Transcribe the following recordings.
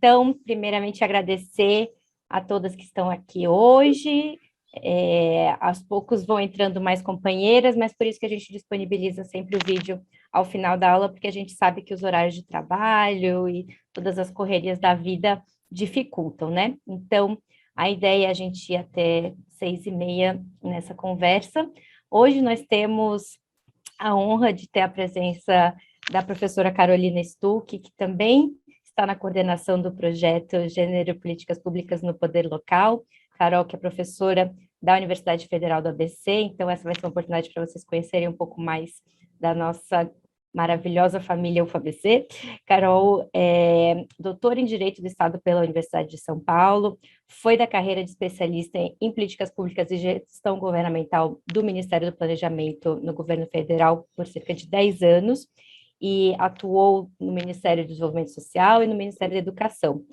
então, primeiramente, agradecer a todas que estão aqui hoje. Aos poucos vão entrando mais companheiras, mas por isso que a gente disponibiliza sempre o vídeo ao final da aula, porque a gente sabe que os horários de trabalho e todas as correrias da vida dificultam, né? Então, a ideia é a gente ir até 6h30 nessa conversa. Hoje nós temos a honra de ter a presença da professora Carolina Stuck, que também está na coordenação do projeto Gênero e Políticas Públicas no Poder Local. Carol, que é professora da Universidade Federal do ABC, então essa vai ser uma oportunidade para vocês conhecerem um pouco mais da nossa maravilhosa família UFABC. Carol é doutora em Direito do Estado pela Universidade de São Paulo, foi da carreira de especialista em políticas públicas e gestão governamental do Ministério do Planejamento no governo federal por cerca de 10 anos, e atuou no Ministério do Desenvolvimento Social e no Ministério da Educação.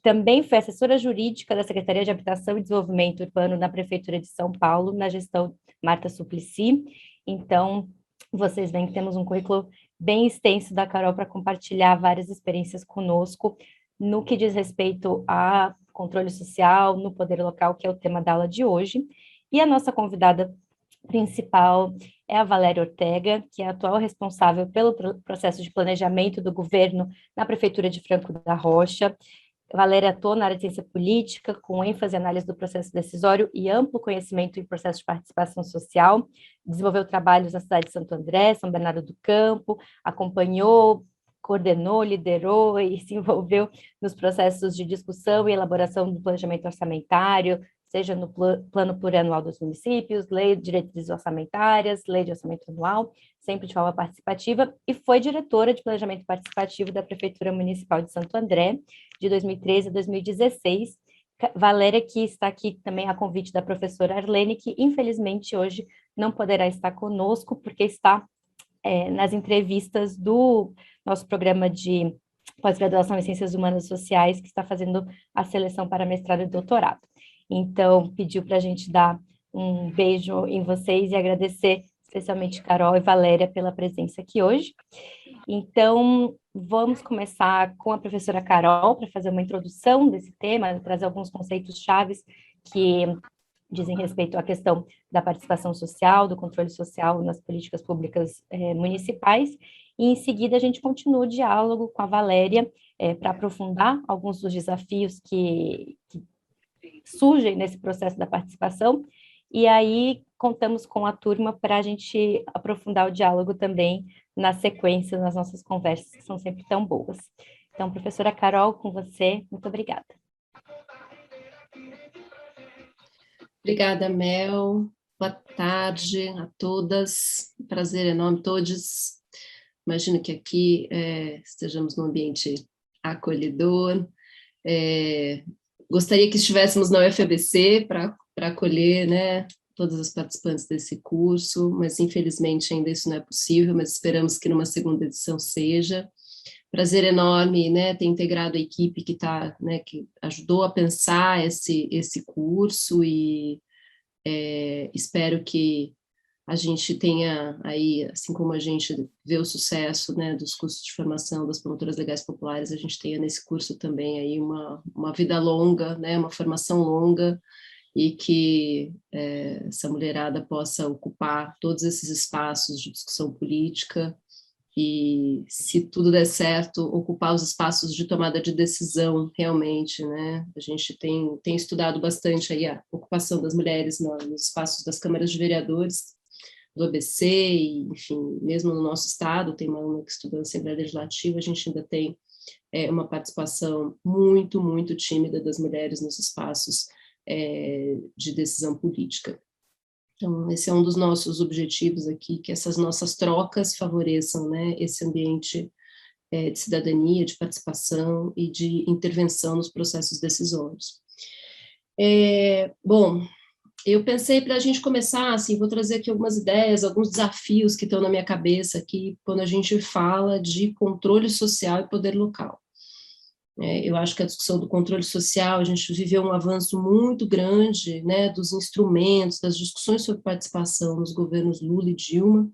Também foi assessora jurídica da Secretaria de Habitação e Desenvolvimento Urbano na Prefeitura de São Paulo, na gestão Marta Suplicy. Então, vocês veem que temos um currículo bem extenso da Carol para compartilhar várias experiências conosco no que diz respeito a controle social no poder local, que é o tema da aula de hoje. E a nossa convidada principal é a Valéria Ortega, que é a atual responsável pelo processo de planejamento do governo na Prefeitura de Franco da Rocha. Valéria atua na área de ciência política, com ênfase em análise do processo decisório e amplo conhecimento em processo de participação social. Desenvolveu trabalhos na cidade de Santo André, São Bernardo do Campo, acompanhou, coordenou, liderou e se envolveu nos processos de discussão e elaboração do planejamento orçamentário, seja no plano plurianual dos municípios, lei de diretrizes orçamentárias, lei de orçamento anual, sempre de forma participativa, e foi diretora de planejamento participativo da Prefeitura Municipal de Santo André, de 2013 a 2016. Valéria, que está aqui também a convite da professora Arlene, que infelizmente hoje não poderá estar conosco, porque está nas entrevistas do nosso programa de pós-graduação em Ciências Humanas e Sociais, que está fazendo a seleção para mestrado e doutorado. Então, pediu para a gente dar um beijo em vocês e agradecer especialmente Carol e Valéria pela presença aqui hoje. Então, vamos começar com a professora Carol para fazer uma introdução desse tema, trazer alguns conceitos chaves que dizem respeito à questão da participação social, do controle social nas políticas públicas municipais, e em seguida a gente continua o diálogo com a Valéria para aprofundar alguns dos desafios que surgem nesse processo da participação, e aí contamos com a turma para a gente aprofundar o diálogo também na sequência das nossas conversas, que são sempre tão boas. Então, professora Carol, com você, muito obrigada. Obrigada, Mel. Boa tarde a todas. Prazer enorme, todos. Imagino que aqui estejamos num ambiente acolhedor. Gostaria que estivéssemos na UFABC para acolher, né, todas as participantes desse curso, mas infelizmente ainda isso não é possível, mas esperamos que numa segunda edição seja. Prazer enorme, né, ter integrado a equipe que que ajudou a pensar esse curso, e espero que a gente tenha aí, assim como a gente vê o sucesso, né, dos cursos de formação das promotoras legais populares, a gente tenha nesse curso também aí uma vida longa, né, uma formação longa, e que essa mulherada possa ocupar todos esses espaços de discussão política e, se tudo der certo, ocupar os espaços de tomada de decisão realmente, né? A gente tem estudado bastante aí a ocupação das mulheres nos espaços das câmaras de vereadores do ABC, e, enfim, mesmo no nosso estado, tem uma aluna que estuda na Assembleia Legislativa, a gente ainda tem uma participação muito, muito tímida das mulheres nos espaços de decisão política. Então, esse é um dos nossos objetivos aqui, que essas nossas trocas favoreçam, né, esse ambiente de cidadania, de participação e de intervenção nos processos decisórios. Bom, eu pensei, para a gente começar, assim, vou trazer aqui algumas ideias, alguns desafios que estão na minha cabeça aqui, quando a gente fala de controle social e poder local. Eu acho que a discussão do controle social, a gente viveu um avanço muito grande, né, dos instrumentos, das discussões sobre participação nos governos Lula e Dilma,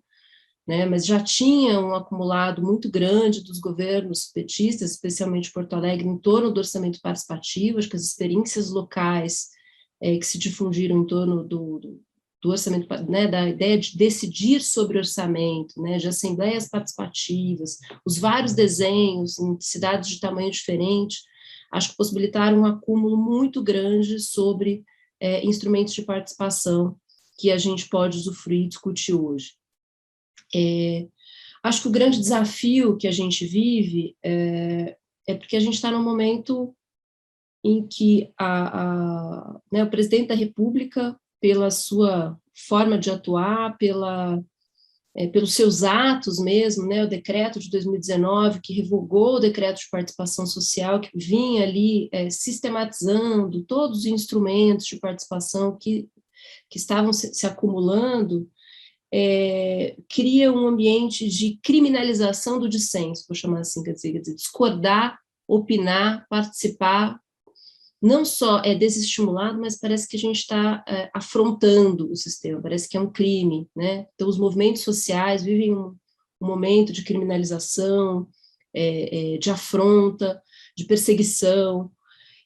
né, mas já tinha um acumulado muito grande dos governos petistas, especialmente Porto Alegre, em torno do orçamento participativo. Acho que as experiências locais que se difundiram em torno do orçamento, né, da ideia de decidir sobre orçamento, né, de assembleias participativas, os vários desenhos em cidades de tamanho diferente, acho que possibilitaram um acúmulo muito grande sobre instrumentos de participação que a gente pode usufruir e discutir hoje. Acho que o grande desafio que a gente vive é porque a gente está num momento em que né, o presidente da República, pela sua forma de atuar, pelos seus atos mesmo, né, o decreto de 2019, que revogou o decreto de participação social, que vinha ali sistematizando todos os instrumentos de participação que estavam se acumulando, cria um ambiente de criminalização do dissenso, vou chamar assim, quer dizer, discordar, opinar, participar, não só é desestimulado, mas parece que a gente está afrontando o sistema, parece que é um crime, né? Então, os movimentos sociais vivem um momento de criminalização, de afronta, de perseguição.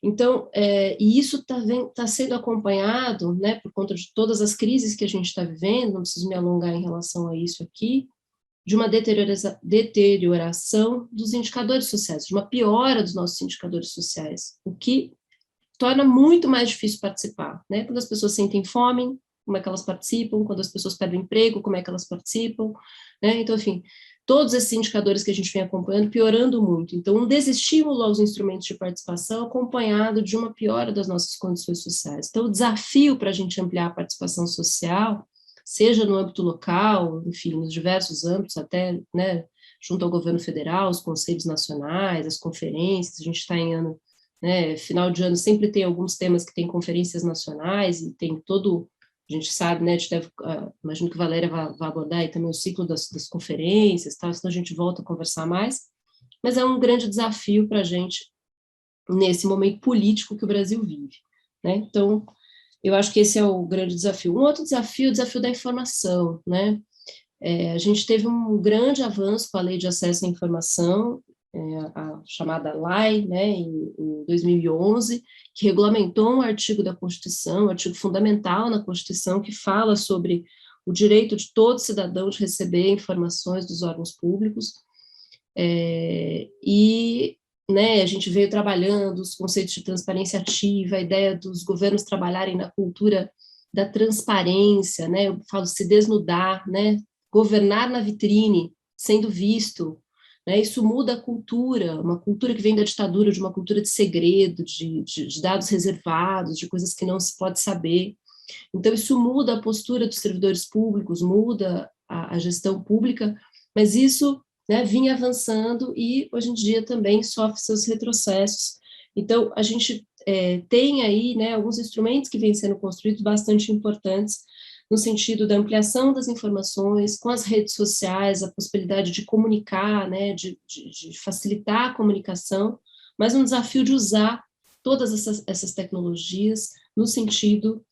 Então, e isso está sendo acompanhado, né, por conta de todas as crises que a gente está vivendo, não preciso me alongar em relação a isso aqui, de uma deterioração dos indicadores sociais, de uma piora dos nossos indicadores sociais, o que torna muito mais difícil participar, né? Quando as pessoas sentem fome, como é que elas participam? Quando as pessoas perdem o emprego, como é que elas participam? Né? Então, enfim, todos esses indicadores que a gente vem acompanhando piorando muito. Então, um desestímulo aos instrumentos de participação acompanhado de uma piora das nossas condições sociais. Então, o desafio para a gente ampliar a participação social, seja no âmbito local, enfim, nos diversos âmbitos, até, né, junto ao governo federal, os conselhos nacionais, as conferências, a gente está em ano, né, final de ano sempre tem alguns temas que tem conferências nacionais e tem todo, a gente sabe, né, a gente deve, imagino que Valéria vai abordar aí também o ciclo das conferências, tal, senão a gente volta a conversar mais, mas é um grande desafio para a gente nesse momento político que o Brasil vive, né? Então, eu acho que esse é o grande desafio. Um outro desafio, o desafio da informação, né? A gente teve um grande avanço com a Lei de Acesso à Informação, a chamada LAI, né, em 2011, que regulamentou um artigo da Constituição, um artigo fundamental na Constituição, que fala sobre o direito de todo cidadão de receber informações dos órgãos públicos, e, né, a gente veio trabalhando os conceitos de transparência ativa, a ideia dos governos trabalharem na cultura da transparência, né, eu falo se desnudar, né, governar na vitrine, sendo visto, né, isso muda a cultura, uma cultura que vem da ditadura, de uma cultura de segredo, de dados reservados, de coisas que não se pode saber. Então, isso muda a postura dos servidores públicos, muda a gestão pública, mas isso, né, vinha avançando e, hoje em dia, também sofre seus retrocessos. Então, a gente tem aí, né, alguns instrumentos que vêm sendo construídos bastante importantes no sentido da ampliação das informações, com as redes sociais, a possibilidade de comunicar, né, de facilitar a comunicação, mas um desafio de usar todas essas tecnologias no sentido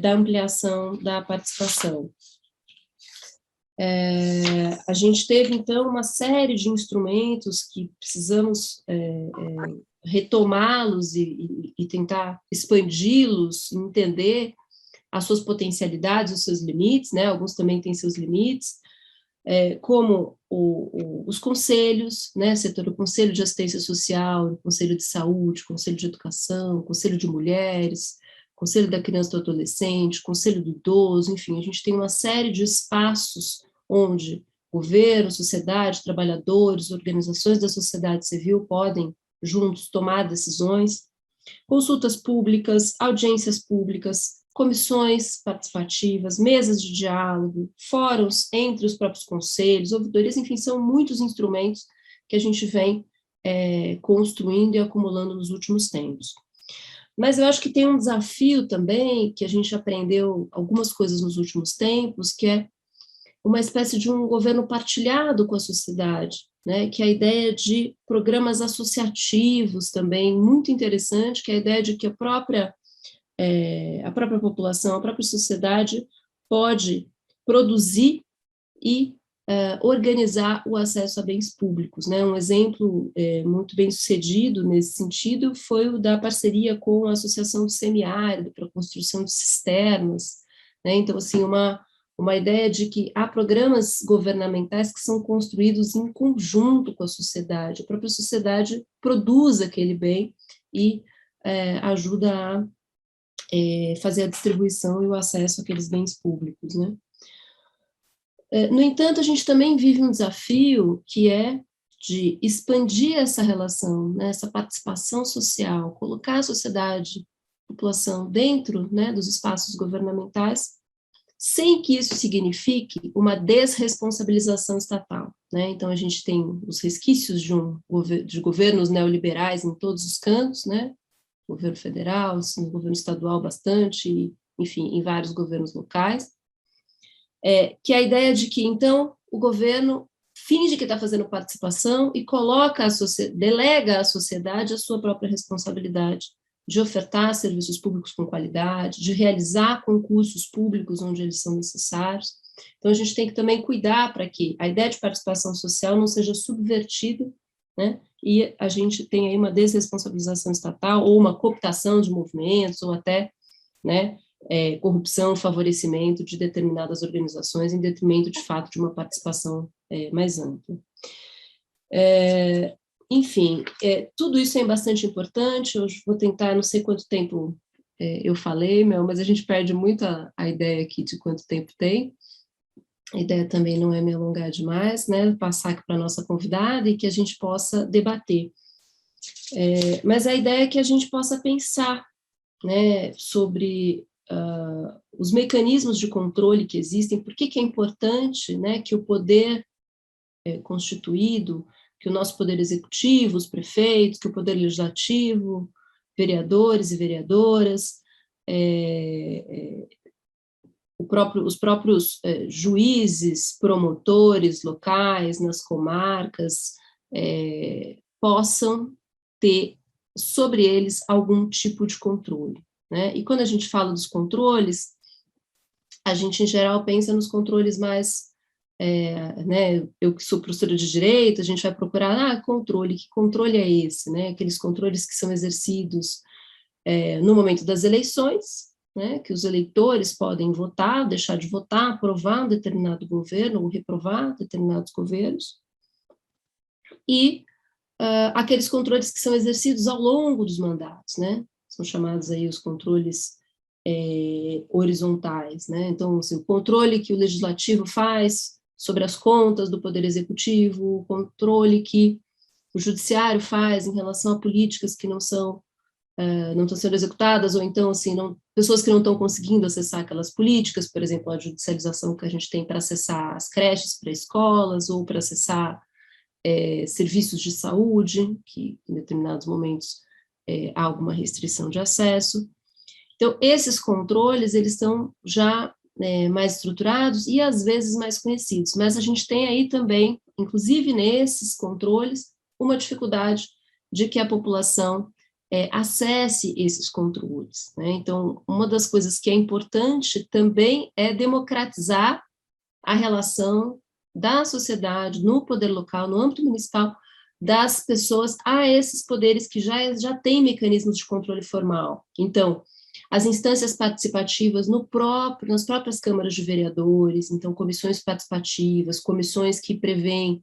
da ampliação da participação. A gente teve, então, uma série de instrumentos que precisamos retomá-los e tentar expandi-los, entender as suas potencialidades, os seus limites, né? Alguns também têm seus limites, como os conselhos, né? O Conselho de Assistência Social, o Conselho de Saúde, o Conselho de Educação, o Conselho de Mulheres, o Conselho da Criança e do Adolescente, o Conselho do Idoso, enfim, a gente tem uma série de espaços onde governo, sociedade, trabalhadores, organizações da sociedade civil podem juntos tomar decisões, consultas públicas, audiências públicas, comissões participativas, mesas de diálogo, fóruns entre os próprios conselhos, ouvidorias, enfim, são muitos instrumentos que a gente vem construindo e acumulando nos últimos tempos. Mas eu acho que tem um desafio também, que a gente aprendeu algumas coisas nos últimos tempos, que é uma espécie de um governo partilhado com a sociedade, né, que é a ideia de programas associativos também, muito interessante, que é a ideia de que a própria população, a própria sociedade pode produzir e organizar o acesso a bens públicos, né? Um exemplo muito bem sucedido nesse sentido foi o da parceria com a Associação do Semiárido para a construção de cisternas, né? Então, assim, uma ideia de que há programas governamentais que são construídos em conjunto com a própria sociedade produz aquele bem e ajuda a fazer a distribuição e o acesso àqueles bens públicos, né? No entanto, a gente também vive um desafio que é de expandir essa relação, né, essa participação social, colocar a sociedade, a população dentro, né, dos espaços governamentais, sem que isso signifique uma desresponsabilização estatal, né? Então, a gente tem os resquícios de governos neoliberais em todos os cantos, né? Governo federal, no governo estadual bastante, enfim, em vários governos locais, que é a ideia de que, então, o governo finge que está fazendo participação e delega à sociedade a sua própria responsabilidade de ofertar serviços públicos com qualidade, de realizar concursos públicos onde eles são necessários. Então, a gente tem que também cuidar para que a ideia de participação social não seja subvertida, né, e a gente tem aí uma desresponsabilização estatal, ou uma cooptação de movimentos, ou até, né, corrupção, favorecimento de determinadas organizações em detrimento, de fato, de uma participação mais ampla. Enfim, tudo isso é bastante importante. Eu vou tentar, não sei quanto tempo eu falei, mas a gente perde muito a ideia aqui de quanto tempo tem. A ideia também não é me alongar demais, né, passar aqui para a nossa convidada e que a gente possa debater. Mas a ideia é que a gente possa pensar, né, sobre os mecanismos de controle que existem, por que é importante, né, que o poder constituído, que o nosso poder executivo, os prefeitos, que o poder legislativo, vereadores e vereadoras, os próprios juízes, promotores locais, nas comarcas, possam ter sobre eles algum tipo de controle, né? E quando a gente fala dos controles, a gente, em geral, pensa nos controles mais, né, eu que sou professora de direito, a gente vai procurar, controle, que controle é esse, né? Aqueles controles que são exercidos no momento das eleições, né, que os eleitores podem votar, deixar de votar, aprovar um determinado governo ou reprovar determinados governos, e aqueles controles que são exercidos ao longo dos mandatos, né, são chamados aí os controles horizontais, né, então, assim, o controle que o legislativo faz sobre as contas do poder executivo, o controle que o judiciário faz em relação a políticas que não estão sendo executadas, ou então, assim, pessoas que não estão conseguindo acessar aquelas políticas, por exemplo, a judicialização que a gente tem para acessar as creches para escolas, ou para acessar serviços de saúde, que em determinados momentos há alguma restrição de acesso. Então, esses controles, eles estão já mais estruturados e, às vezes, mais conhecidos, mas a gente tem aí também, inclusive nesses controles, uma dificuldade de que a população acesse esses controles, né? Então, uma das coisas que é importante também é democratizar a relação da sociedade no poder local, no âmbito municipal, das pessoas a esses poderes que já têm mecanismos de controle formal. Então, as instâncias participativas nas próprias câmaras de vereadores, então, comissões participativas, comissões que prevêem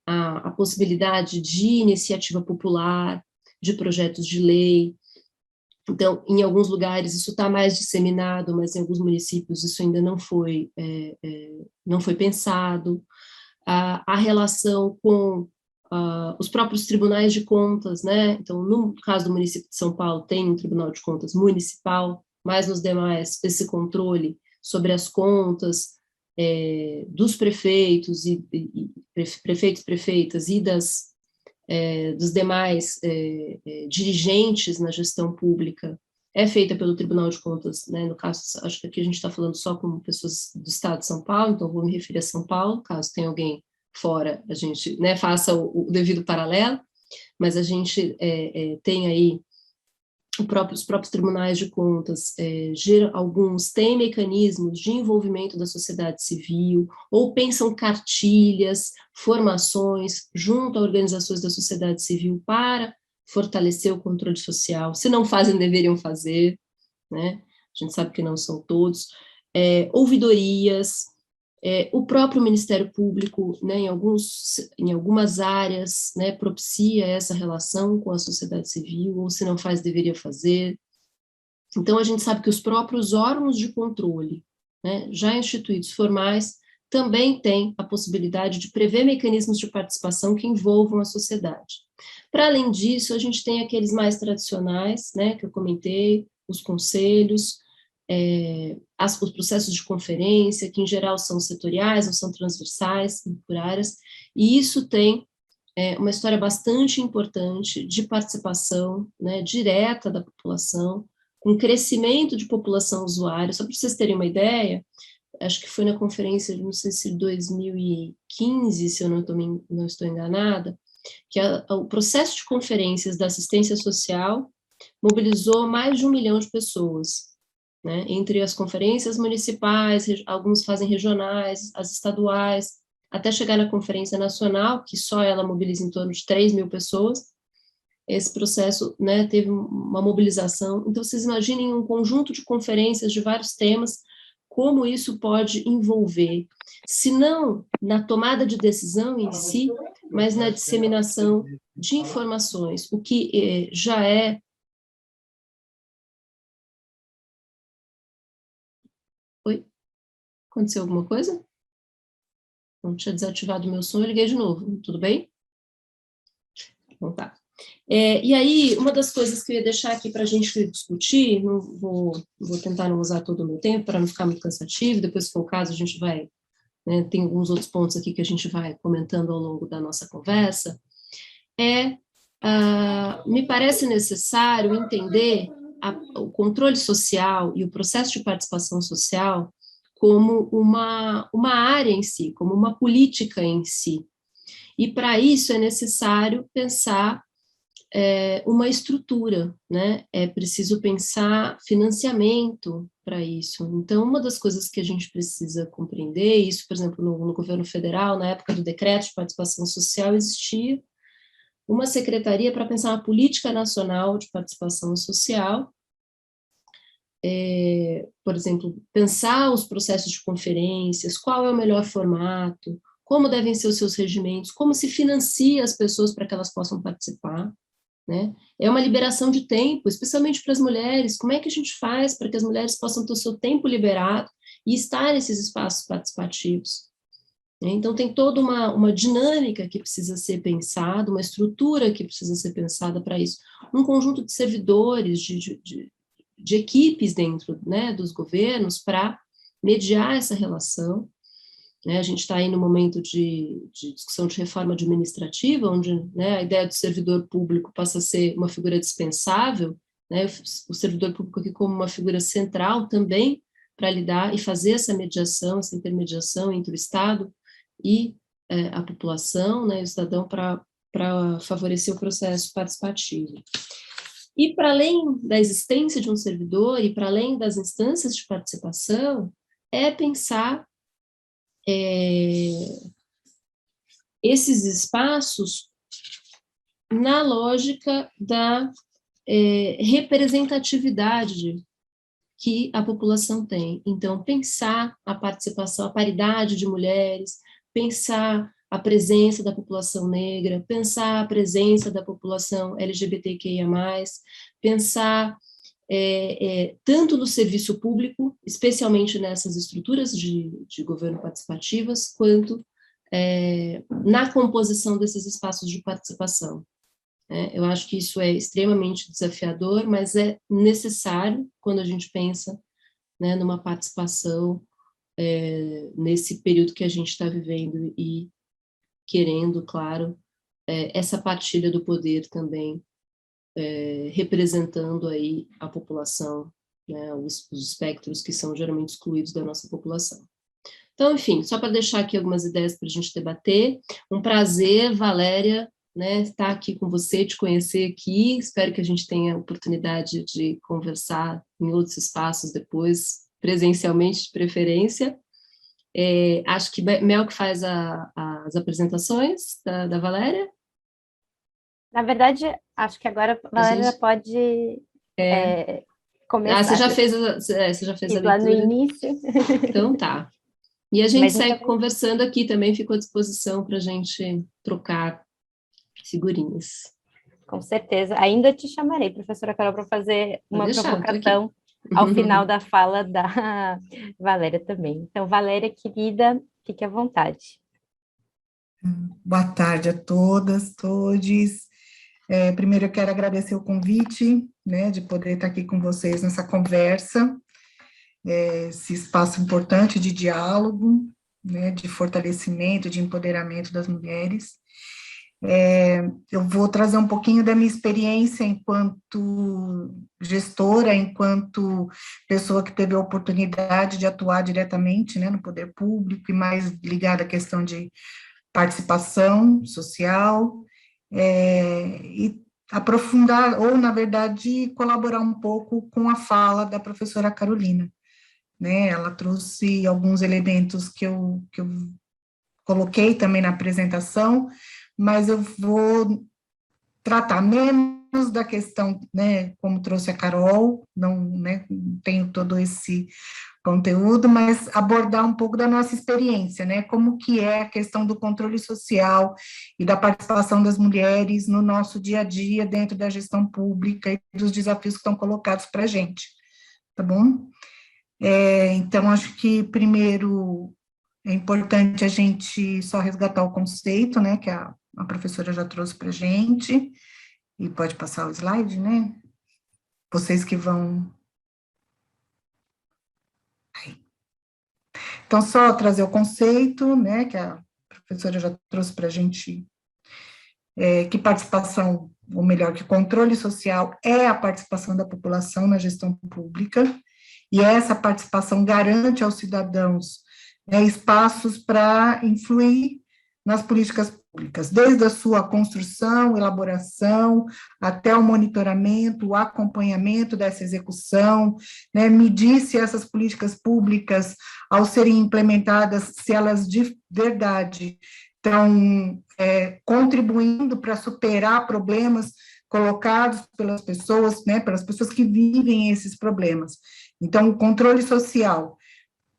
a possibilidade de iniciativa popular, de projetos de lei. Então, em alguns lugares isso está mais disseminado, mas em alguns municípios isso ainda não foi pensado. A relação com os próprios tribunais de contas, né? Então, no caso do município de São Paulo, tem um tribunal de contas municipal, mas nos demais, esse controle sobre as contas dos prefeitos prefeitas e dos demais dirigentes na gestão pública é feita pelo Tribunal de Contas, né? No caso, acho que aqui a gente está falando só com pessoas do Estado de São Paulo, então vou me referir a São Paulo, caso tenha alguém fora, a gente, né, faça o devido paralelo, mas a gente tem aí os próprios tribunais de contas, alguns têm mecanismos de envolvimento da sociedade civil, ou pensam cartilhas, formações, junto a organizações da sociedade civil para fortalecer o controle social. Se não fazem, deveriam fazer, né? A gente sabe que não são todos. Ouvidorias, o próprio Ministério Público, né, em algumas áreas, né, propicia essa relação com a sociedade civil, ou se não faz, deveria fazer. Então, a gente sabe que os próprios órgãos de controle, né, já instituídos formais, também têm a possibilidade de prever mecanismos de participação que envolvam a sociedade. Para além disso, a gente tem aqueles mais tradicionais, né, que eu comentei, os conselhos, os processos de conferência, que em geral são setoriais ou são transversais, por áreas, e isso tem uma história bastante importante de participação, né, direta da população, com crescimento de população usuária. Só para vocês terem uma ideia, acho que foi na conferência, não sei se 2015, se eu não estou enganada, que o processo de conferências da assistência social mobilizou mais de 1 milhão de pessoas, né, entre as conferências municipais, alguns fazem regionais, as estaduais, até chegar na conferência nacional, que só ela mobiliza em torno de 3 mil pessoas. Esse processo, né, teve uma mobilização. Então, vocês imaginem um conjunto de conferências de vários temas, como isso pode envolver, se não na tomada de decisão em si, mas na disseminação de informações, o que já é... Oi? Aconteceu alguma coisa? Não tinha desativado o meu som, eu liguei de novo. Tudo bem? Então tá. E aí, uma das coisas que eu ia deixar aqui para a gente discutir, vou tentar não usar todo o meu tempo para não ficar muito cansativo, depois, se for o caso, a gente vai, né, tem alguns outros pontos aqui que a gente vai comentando ao longo da nossa conversa, me parece necessário entender o controle social e o processo de participação social como uma área em si, como uma política em si. E, para isso, é necessário pensar uma estrutura, né? É preciso pensar financiamento para isso. Então, uma das coisas que a gente precisa compreender, isso, por exemplo, no governo federal, na época do decreto de participação social, existia uma secretaria para pensar uma política nacional de participação social, por exemplo, pensar os processos de conferências, qual é o melhor formato, como devem ser os seus regimentos, como se financia as pessoas para que elas possam participar, né? É uma liberação de tempo, especialmente para as mulheres. Como é que a gente faz para que as mulheres possam ter o seu tempo liberado e estar nesses espaços participativos? Então, tem toda uma dinâmica que precisa ser pensada, uma estrutura que precisa ser pensada para isso, um conjunto de servidores, de equipes dentro, né, dos governos para mediar essa relação, né? A gente está aí no momento de discussão de reforma administrativa, onde, né, a ideia do servidor público passa a ser uma figura dispensável, né, o servidor público aqui como uma figura central também para lidar e fazer essa mediação, essa intermediação entre o Estado e a população, né, o cidadão, para favorecer o processo participativo. E, para além da existência de um servidor e para além das instâncias de participação, é pensar esses espaços na lógica da representatividade que a população tem. Então, pensar a participação, a paridade de mulheres, pensar a presença da população negra, pensar a presença da população LGBTQIA+, pensar tanto no serviço público, especialmente nessas estruturas de governo participativas, quanto na composição desses espaços de participação. Eu acho que isso é extremamente desafiador, mas é necessário quando a gente pensa, né, numa participação nesse período que a gente está vivendo e querendo, claro, essa partilha do poder também, representando aí a população, né, os espectros que são geralmente excluídos da nossa população. Então, enfim, só para deixar aqui algumas ideias para a gente debater. Um prazer, Valéria, né, estar aqui com você, te conhecer aqui. Espero que a gente tenha a oportunidade de conversar em outros espaços depois, presencialmente de preferência. Acho que Mel que faz as apresentações da Valéria. Na verdade, acho que agora a Valéria pode começar. Você já fez a lá no leitura? início. Então tá. E a gente segue conversando aqui também, fico à disposição para a gente trocar figurinhas. Com certeza. Ainda te chamarei, professora Carol, para fazer uma provocação ao final da fala da Valéria também. Então, Valéria, querida, fique à vontade. Boa tarde a todas, todes. Primeiro eu quero agradecer o convite, né, de poder estar aqui com vocês nessa conversa, esse espaço importante de diálogo, né, de fortalecimento, de empoderamento das mulheres. Eu vou trazer um pouquinho da minha experiência enquanto gestora, enquanto pessoa que teve a oportunidade de atuar diretamente, né, no poder público e mais ligada à questão de participação social, e aprofundar, ou, na verdade, colaborar um pouco com a fala da professora Carolina, né? Ela trouxe alguns elementos que eu coloquei também na apresentação, mas eu vou tratar menos da questão, né, como trouxe a Carol, não, né, tenho todo esse conteúdo, mas abordar um pouco da nossa experiência, né, como que é a questão do controle social e da participação das mulheres no nosso dia a dia dentro da gestão pública e dos desafios que estão colocados para a gente, tá bom? Então, acho que, primeiro, é importante a gente só resgatar o conceito, né, que a professora já trouxe para a gente, e pode passar o slide, né? Vocês que vão... Aí. Então, só trazer o conceito, né, que a professora já trouxe para a gente, que participação, ou melhor, que controle social é a participação da população na gestão pública, e essa participação garante aos cidadãos, né, espaços para influir nas políticas públicas, desde a sua construção, elaboração, até o monitoramento, o acompanhamento dessa execução, né, medir se essas políticas públicas, ao serem implementadas, se elas de verdade estão contribuindo para superar problemas colocados pelas pessoas, né, pelas pessoas que vivem esses problemas. Então, o controle social,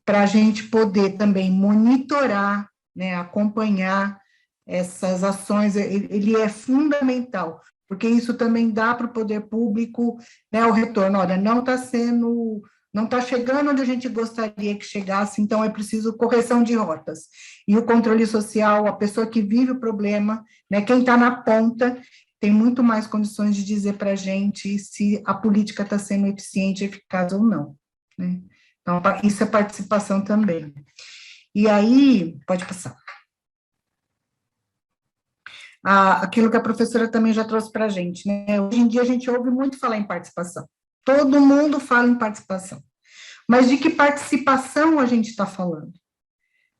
para a gente poder também monitorar, né, acompanhar essas ações, ele é fundamental, porque isso também dá para o poder público, né, o retorno, olha, não está chegando onde a gente gostaria que chegasse, então é preciso correção de rotas. E o controle social, a pessoa que vive o problema, né, quem está na ponta, tem muito mais condições de dizer para a gente se a política está sendo eficiente, eficaz ou não, né? Então, isso é participação também. E aí, pode passar. Aquilo que a professora também já trouxe para a gente, né? Hoje em dia a gente ouve muito falar em participação. Todo mundo fala em participação. Mas de que participação a gente está falando?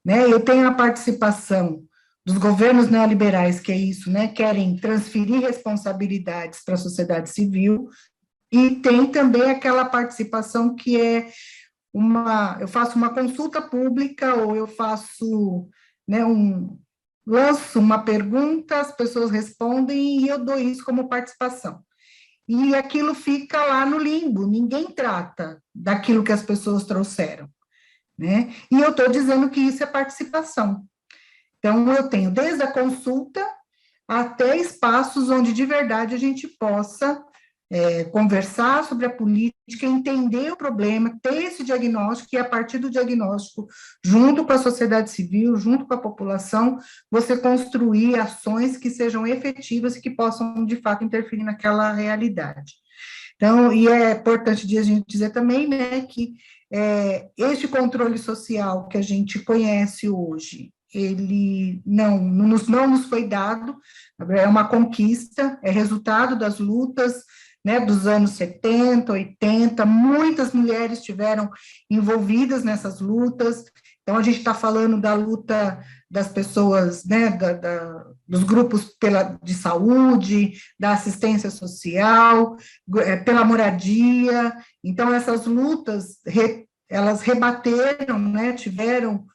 Né? Eu tenho a participação dos governos neoliberais, que é isso, né? Querem transferir responsabilidades para a sociedade civil, e tem também aquela participação que é eu faço uma consulta pública, ou eu faço, né, lanço uma pergunta, as pessoas respondem e eu dou isso como participação. E aquilo fica lá no limbo, ninguém trata daquilo que as pessoas trouxeram, né? E eu estou dizendo que isso é participação. Então, eu tenho desde a consulta até espaços onde de verdade a gente possa conversar sobre a política, entender o problema, ter esse diagnóstico, e a partir do diagnóstico, junto com a sociedade civil, junto com a população, você construir ações que sejam efetivas e que possam, de fato, interferir naquela realidade. Então, e é importante a gente dizer também, né, que este controle social que a gente conhece hoje, ele não nos foi dado, é uma conquista, é resultado das lutas, né, dos anos 70, 80, muitas mulheres estiveram envolvidas nessas lutas, Então, a gente está falando da luta das pessoas, né, dos grupos de saúde, da assistência social, pela moradia. Então, essas lutas, elas rebateram, né, tiveram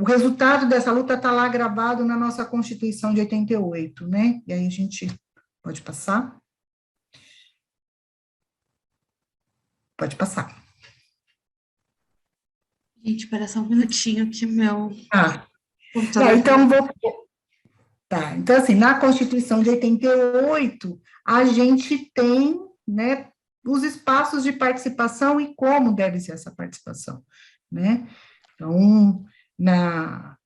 o resultado dessa luta está lá gravado na nossa Constituição de 88, né? E aí a gente pode passar? Pode passar. Gente, espera só um minutinho que meu Tá, computador... então, então, assim, na Constituição de 88, a gente tem, né, os espaços de participação e como deve ser essa participação, né? Então,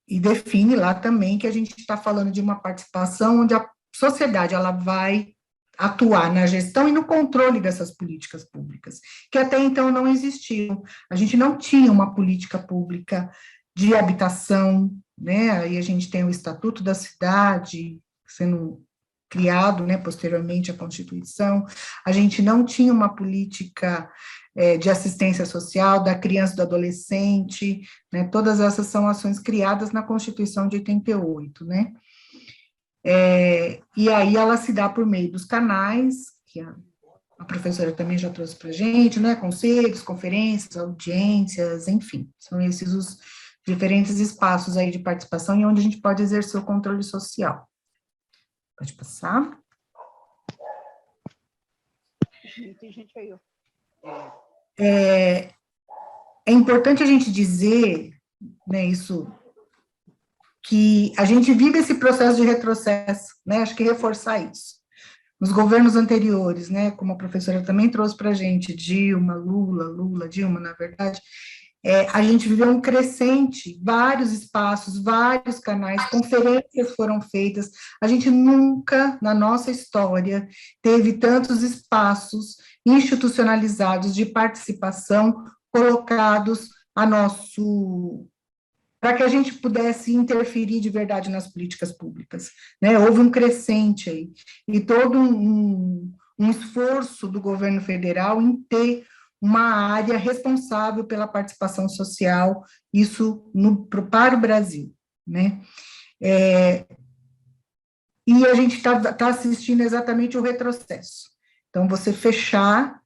e define lá também que a gente está falando de uma participação onde a sociedade ela vai atuar na gestão e no controle dessas políticas públicas, que até então não existiam. A gente não tinha uma política pública de habitação, né? Aí a gente tem o Estatuto da Cidade sendo criado, né, posteriormente à Constituição. A gente não tinha uma política de assistência social da criança e do adolescente, né? Todas essas são ações criadas na Constituição de 88, né? E aí ela se dá por meio dos canais, que a professora também já trouxe para a gente, né? Conselhos, conferências, audiências, enfim, são esses os diferentes espaços aí de participação e onde a gente pode exercer o controle social. Pode passar. Tem gente aí, ó. É importante a gente dizer, né, isso, que a gente vive esse processo de retrocesso, né, acho que reforçar isso. Nos governos anteriores, né, como a professora também trouxe para a gente, Dilma, Lula, Dilma, na verdade, a gente viveu um crescente, vários espaços, vários canais, conferências foram feitas, a gente nunca, na nossa história, teve tantos espaços institucionalizados de participação colocados para que a gente pudesse interferir de verdade nas políticas públicas, né? Houve um crescente aí, e todo um esforço do governo federal em ter uma área responsável pela participação social, isso para o Brasil, né? E a gente está assistindo exatamente o retrocesso. Então, você fechar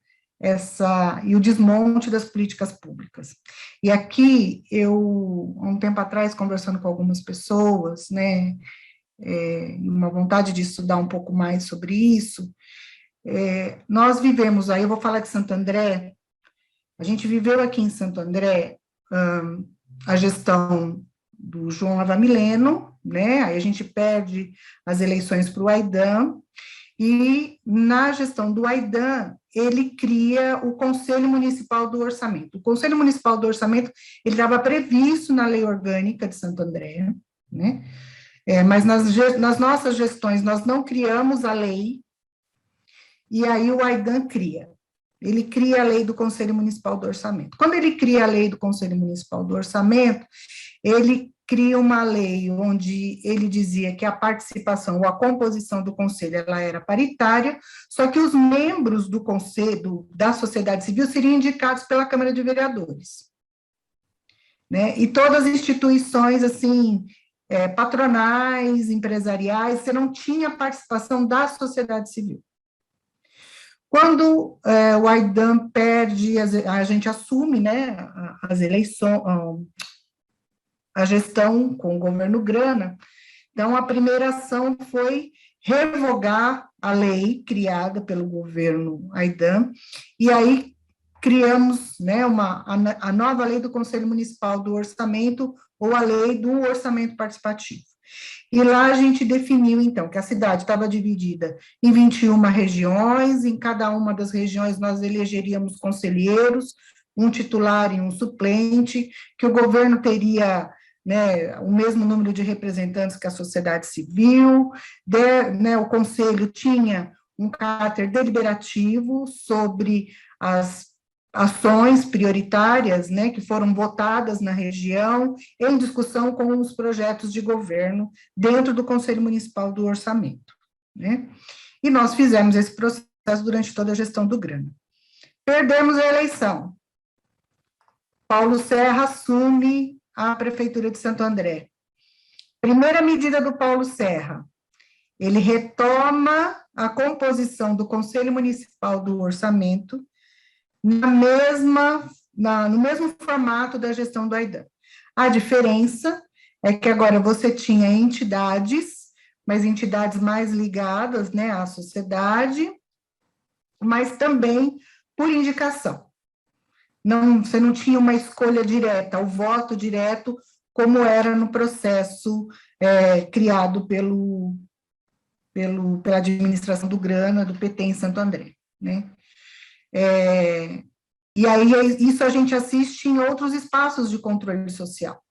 e o desmonte das políticas públicas. E aqui, há um tempo atrás, conversando com algumas pessoas, né, uma vontade de estudar um pouco mais sobre isso, nós vivemos aí, eu vou falar de Santo André, a gente viveu aqui em Santo André a gestão do João Avamileno, né, aí a gente perde as eleições para o Aidam, e na gestão do Aidam, ele cria o Conselho Municipal do Orçamento. O Conselho Municipal do Orçamento, ele estava previsto na Lei Orgânica de Santo André, né, mas nas nossas gestões nós não criamos a lei, e aí o Aidam cria. Ele cria a lei do Conselho Municipal do Orçamento. Quando ele cria a lei do Conselho Municipal do Orçamento, ele cria uma lei onde ele dizia que a participação ou a composição do conselho ela era paritária, só que os membros do conselho da sociedade civil seriam indicados pela Câmara de Vereadores, né? E todas as instituições assim patronais, empresariais, você não tinha participação da sociedade civil. Quando o Aidam perde, a gente assume, né, as eleições, a gestão com o governo Grana, então a primeira ação foi revogar a lei criada pelo governo Aidam, e aí criamos, né, a nova lei do Conselho Municipal do Orçamento, ou a lei do Orçamento Participativo. E lá a gente definiu, então, que a cidade estava dividida em 21 regiões, em cada uma das regiões nós elegeríamos conselheiros, um titular e um suplente, que o governo teria, né, o mesmo número de representantes que a sociedade civil, né, o conselho tinha um caráter deliberativo sobre as ações prioritárias, né, que foram votadas na região, em discussão com os projetos de governo dentro do Conselho Municipal do Orçamento, né? E nós fizemos esse processo durante toda a gestão do Grana. Perdemos a eleição. Paulo Serra assume a Prefeitura de Santo André. Primeira medida do Paulo Serra, ele retoma a composição do Conselho Municipal do Orçamento no mesmo formato da gestão do Aidam. A diferença é que agora você tinha entidades, mas entidades mais ligadas, né, à sociedade, mas também por indicação. Você não tinha uma escolha direta, o voto direto, como era no processo criado pela administração do Grana, do PT em Santo André, né? E aí, isso a gente assiste em outros espaços de controle social,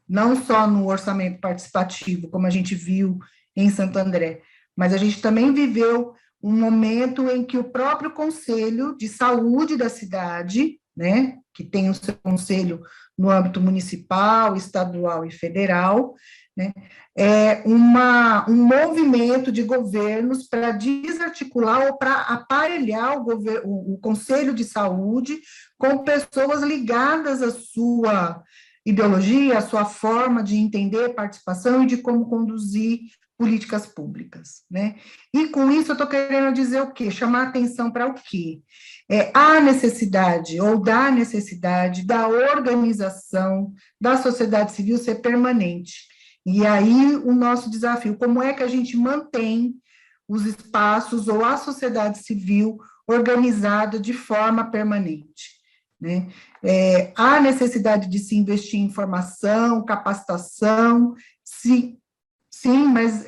não só no orçamento participativo, como a gente viu em Santo André, mas a gente também viveu um momento em que o próprio Conselho de Saúde da cidade, né, que tem o seu conselho no âmbito municipal, estadual e federal, né, um movimento de governos para desarticular ou para aparelhar o Conselho de Saúde com pessoas ligadas à sua ideologia, à sua forma de entender participação e de como conduzir políticas públicas, né? E com isso eu estou querendo dizer o quê? Chamar atenção para o quê? A necessidade, ou da necessidade da organização da sociedade civil ser permanente. E aí o nosso desafio, como é que a gente mantém os espaços ou a sociedade civil organizada de forma permanente, né? Há necessidade de se investir em formação, capacitação, sim, mas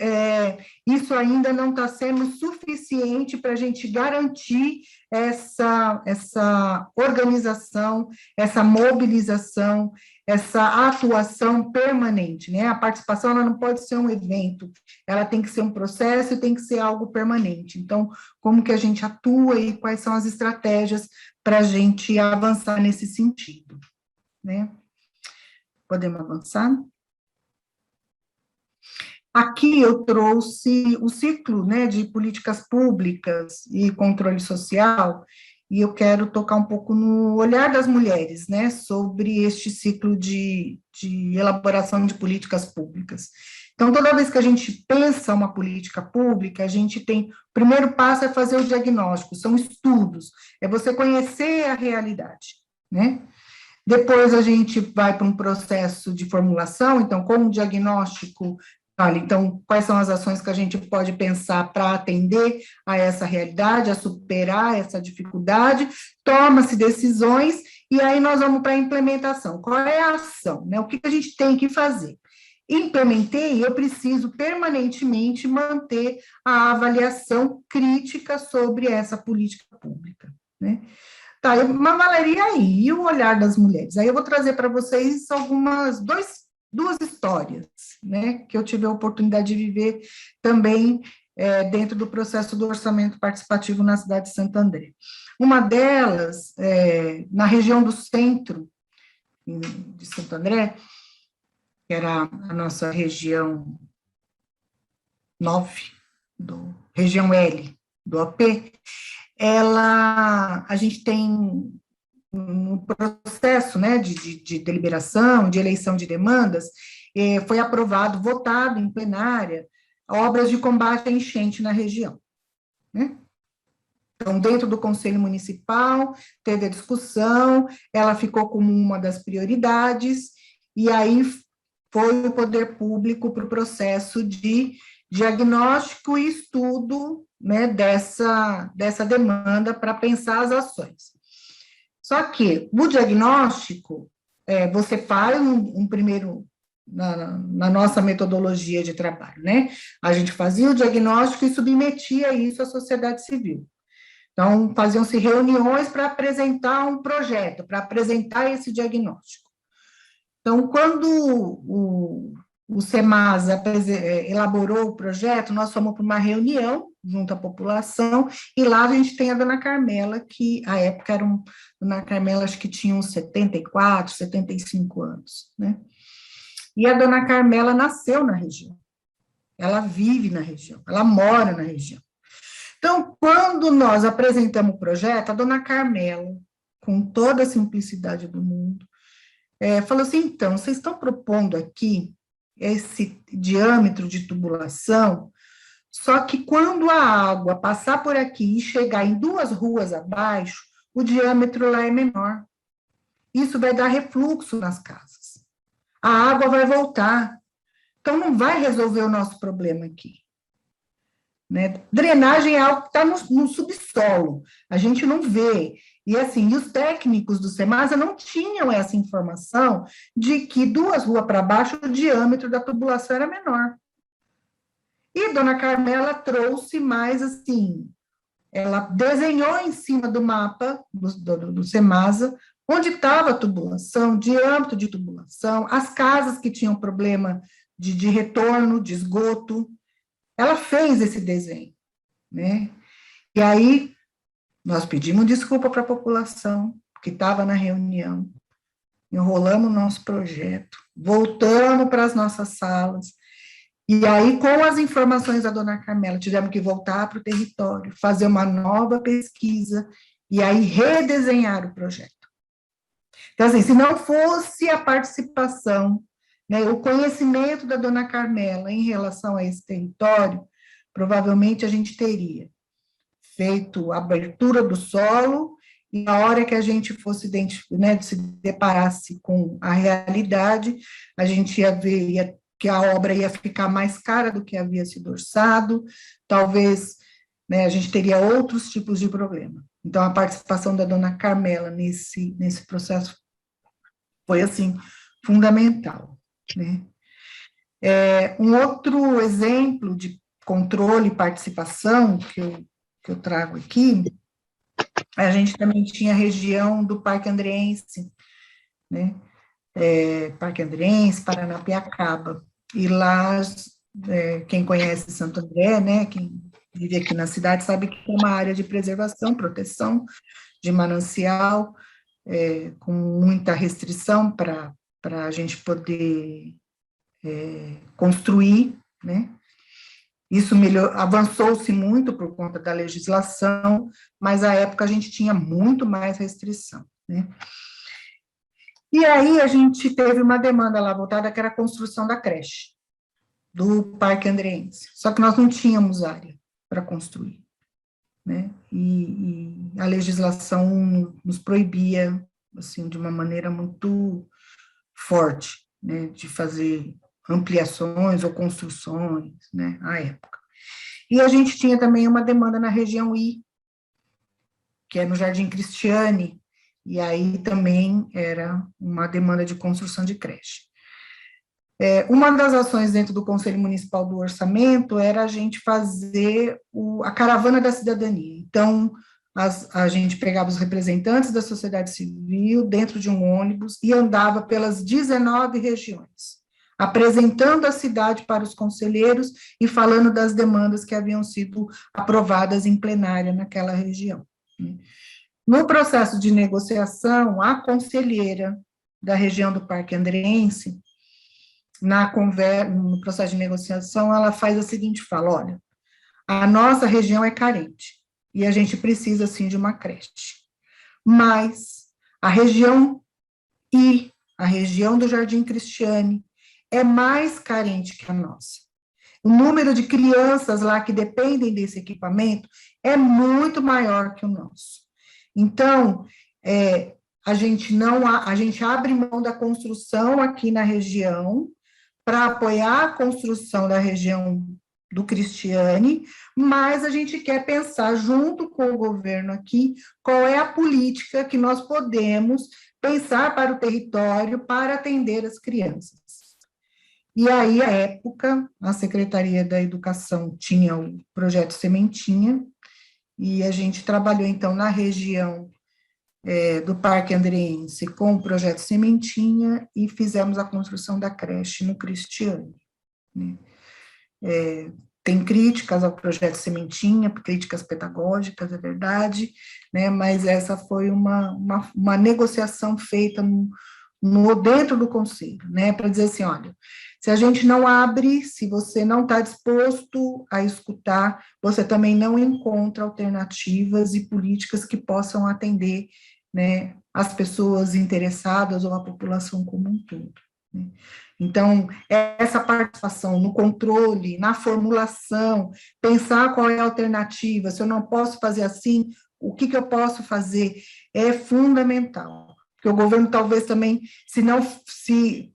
isso ainda não está sendo suficiente para a gente garantir essa organização, essa mobilização, essa atuação permanente, né? A participação ela não pode ser um evento, ela tem que ser um processo e tem que ser algo permanente. Então, como que a gente atua e quais são as estratégias para a gente avançar nesse sentido, né? Podemos avançar? Aqui eu trouxe o ciclo, né, de políticas públicas e controle social, e eu quero tocar um pouco no olhar das mulheres, né, sobre este ciclo de elaboração de políticas públicas. Então, toda vez que a gente pensa uma política pública, a gente tem, o primeiro passo é fazer o diagnóstico, são estudos, é você conhecer a realidade, né? Depois a gente vai para um processo de formulação, então, como o diagnóstico. Olha, então, quais são as ações que a gente pode pensar para atender a essa realidade, a superar essa dificuldade, toma-se decisões, e aí nós vamos para a implementação. Qual é a ação, né? O que a gente tem que fazer? Implementei, eu preciso permanentemente manter a avaliação crítica sobre essa política pública, né? Tá, mas Valeria, aí, e o olhar das mulheres? Aí eu vou trazer para vocês duas histórias, né, que eu tive a oportunidade de viver também dentro do processo do orçamento participativo na cidade de Santo André. Uma delas, na região do centro de Santo André, que era a nossa região 9, região L do AP, a gente tem no processo, né, de deliberação, de eleição de demandas, foi aprovado, votado em plenária, obras de combate à enchente na região, né? Então, dentro do Conselho Municipal, teve a discussão, ela ficou como uma das prioridades, e aí foi o poder público para o processo de diagnóstico e estudo, né, dessa demanda para pensar as ações. Só que o diagnóstico, você faz um primeiro, na nossa metodologia de trabalho, né? A gente fazia o diagnóstico e submetia isso à sociedade civil. Então, faziam-se reuniões para apresentar um projeto, para apresentar esse diagnóstico. Então, quando o SEMASA elaborou o projeto, nós fomos para uma reunião junto à população, e lá a gente tem a dona Carmela, que à época era dona Carmela, acho que tinha uns 74, 75 anos, né? E a dona Carmela nasceu na região, ela vive na região, ela mora na região. Então, quando nós apresentamos o projeto, a dona Carmela, com toda a simplicidade do mundo, falou assim, então, vocês estão propondo aqui esse diâmetro de tubulação, só que quando a água passar por aqui e chegar em 2 ruas abaixo, o diâmetro lá é menor. Isso vai dar refluxo nas casas. A água vai voltar. Então, não vai resolver o nosso problema aqui. Né? Drenagem é algo que está no subsolo, a gente não vê. E assim, os técnicos do SEMASA não tinham essa informação de que 2 ruas para baixo o diâmetro da tubulação era menor. E Dona Carmela trouxe mais assim, ela desenhou em cima do mapa do SEMASA, onde estava a tubulação, diâmetro de tubulação, as casas que tinham problema de retorno, de esgoto. Ela fez esse desenho, né? E aí, nós pedimos desculpa para a população que estava na reunião, enrolamos o nosso projeto, voltamos para as nossas salas, e aí, com as informações da Dona Carmela, tivemos que voltar para o território, fazer uma nova pesquisa, e aí redesenhar o projeto. Então, assim, se não fosse a participação, né, o conhecimento da Dona Carmela em relação a esse território, provavelmente a gente teria feito a abertura do solo, e na hora que a gente fosse né, se deparasse com a realidade, a gente ia ver que a obra ia ficar mais cara do que havia sido orçado, talvez, né, a gente teria outros tipos de problema. Então, a participação da Dona Carmela nesse processo foi, assim, fundamental, né? Um outro exemplo de controle e participação que eu trago aqui, a gente também tinha a região do Parque Andreense, né? Parque Andreense, Paranapiacaba, e lá, quem conhece Santo André, né, quem vive aqui na cidade, sabe que é uma área de preservação, proteção de manancial, com muita restrição para a gente poder construir, né? Isso avançou-se muito por conta da legislação, mas à época a gente tinha muito mais restrição, né? E aí a gente teve uma demanda lá voltada, que era a construção da creche, do Parque Andreense, só que nós não tínhamos área para construir, né? E a legislação nos proibia, assim, de uma maneira muito forte, né, de fazer ampliações ou construções, né, à época. E a gente tinha também uma demanda na região I, que é no Jardim Cristiane, e aí também era uma demanda de construção de creche. Uma das ações dentro do Conselho Municipal do Orçamento era a gente fazer a caravana da cidadania. Então, a gente pegava os representantes da sociedade civil dentro de um ônibus e andava pelas 19 regiões, apresentando a cidade para os conselheiros e falando das demandas que haviam sido aprovadas em plenária naquela região. No processo de negociação, a conselheira da região do Parque Andreense, no processo de negociação, ela faz a seguinte fala: olha, a nossa região é carente, e a gente precisa, sim, de uma creche. Mas a região I, a região do Jardim Cristiane, é mais carente que a nossa. O número de crianças lá que dependem desse equipamento é muito maior que o nosso. Então, a gente abre mão da construção aqui na região para apoiar a construção da região do Cristiane, mas a gente quer pensar junto com o governo aqui qual é a política que nós podemos pensar para o território para atender as crianças. E aí, à época, a Secretaria da Educação tinha o projeto Sementinha, e a gente trabalhou, então, na região do Parque Andreense com o projeto Sementinha e fizemos a construção da creche no Cristiane, né? Tem críticas ao projeto Sementinha, críticas pedagógicas, é verdade, né, mas essa foi uma negociação feita dentro do conselho, né, para dizer assim, olha, se a gente não abre, se você não está disposto a escutar, você também não encontra alternativas e políticas que possam atender né, as pessoas interessadas ou a população como um todo, né? Então, essa participação no controle, na formulação, pensar qual é a alternativa, se eu não posso fazer assim, o que eu posso fazer, é fundamental. Porque o governo talvez também, se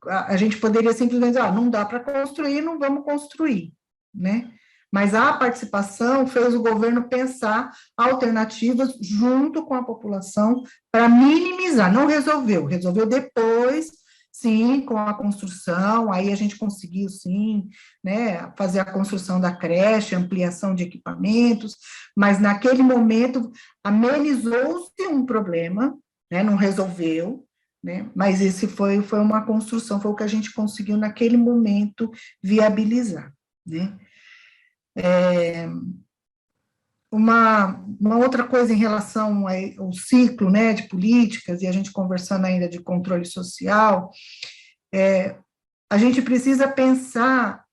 a gente poderia simplesmente dizer, não dá para construir, não vamos construir, né? Mas a participação fez o governo pensar alternativas junto com a população para minimizar, não resolveu depois, sim, com a construção, aí a gente conseguiu, sim, né, fazer a construção da creche, ampliação de equipamentos, mas naquele momento amenizou-se um problema, né, não resolveu, né, mas esse foi uma construção, foi o que a gente conseguiu naquele momento viabilizar, né. Uma outra coisa em relação ao ciclo, né, de políticas, e a gente conversando ainda de controle social, a gente precisa pensar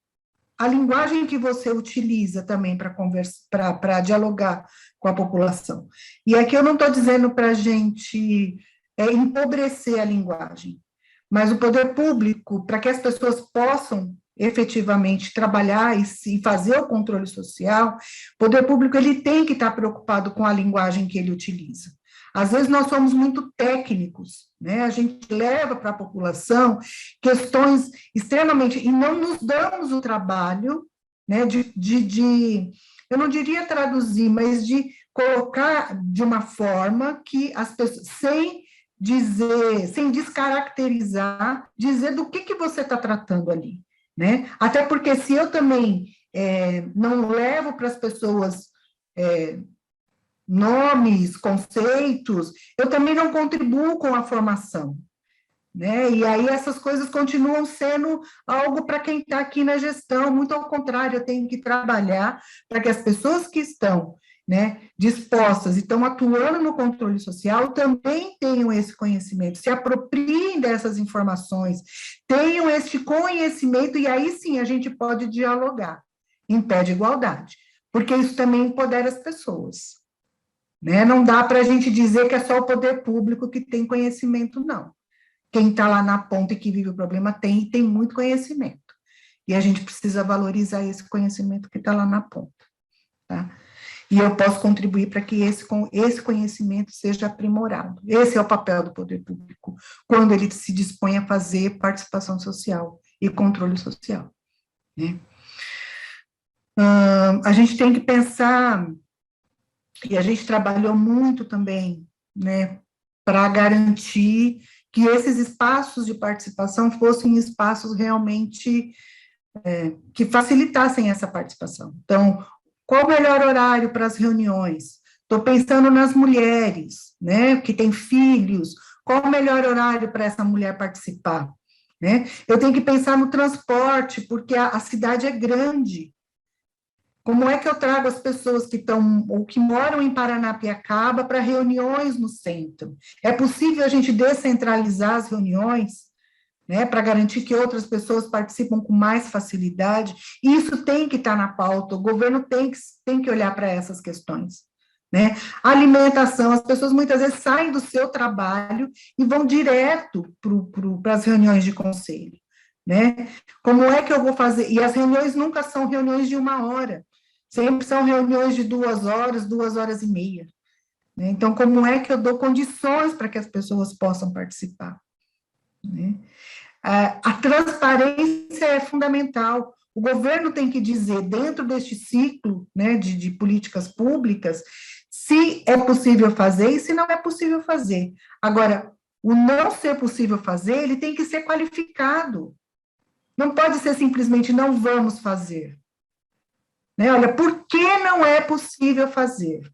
a linguagem que você utiliza também para dialogar com a população. E aqui eu não estou dizendo para a gente empobrecer a linguagem, mas o poder público, para que as pessoas possam efetivamente trabalhar e fazer o controle social, o poder público ele tem que estar preocupado com a linguagem que ele utiliza. Às vezes nós somos muito técnicos, né? A gente leva para a população questões extremamente, e não nos damos o trabalho, né, eu não diria traduzir, mas de colocar de uma forma que as pessoas, sem descaracterizar, dizer do que você está tratando ali, né? Até porque se eu também não levo para as pessoas nomes, conceitos, eu também não contribuo com a formação, né? E aí essas coisas continuam sendo algo para quem está aqui na gestão, muito ao contrário, eu tenho que trabalhar para que as pessoas que estão, né, dispostas e estão atuando no controle social também tenham esse conhecimento, se apropriem dessas informações, tenham este conhecimento, e aí sim a gente pode dialogar em pé de igualdade, porque isso também empodera as pessoas, né? Não dá para a gente dizer que é só o poder público que tem conhecimento, não. Quem está lá na ponta e que vive o problema tem muito conhecimento. E a gente precisa valorizar esse conhecimento que está lá na ponta, tá? E eu posso contribuir para que esse conhecimento seja aprimorado. Esse é o papel do poder público, quando ele se dispõe a fazer participação social e controle social, né? A gente tem que pensar, e a gente trabalhou muito também, né, para garantir que esses espaços de participação fossem espaços realmente que facilitassem essa participação. Então, qual o melhor horário para as reuniões? Estou pensando nas mulheres, né, que têm filhos, qual o melhor horário para essa mulher participar? Né? Eu tenho que pensar no transporte, porque a cidade é grande. Como é que eu trago as pessoas que estão ou que moram em Paranapiacaba para reuniões no centro? É possível a gente descentralizar as reuniões, né, para garantir que outras pessoas participam com mais facilidade? Isso tem que estar na pauta, o governo tem que olhar para essas questões, né? Alimentação, as pessoas muitas vezes saem do seu trabalho e vão direto para as reuniões de conselho, né? Como é que eu vou fazer? E as reuniões nunca são reuniões de 1 hora, sempre são reuniões de 2 horas, 2 horas e meia. Né? Então, como é que eu dou condições para que as pessoas possam participar? Né? A transparência é fundamental. O governo tem que dizer, dentro deste ciclo, né, de políticas públicas, se é possível fazer e se não é possível fazer. Agora, o não ser possível fazer, ele tem que ser qualificado. Não pode ser simplesmente não vamos fazer. Né? Olha, por que não é possível fazer?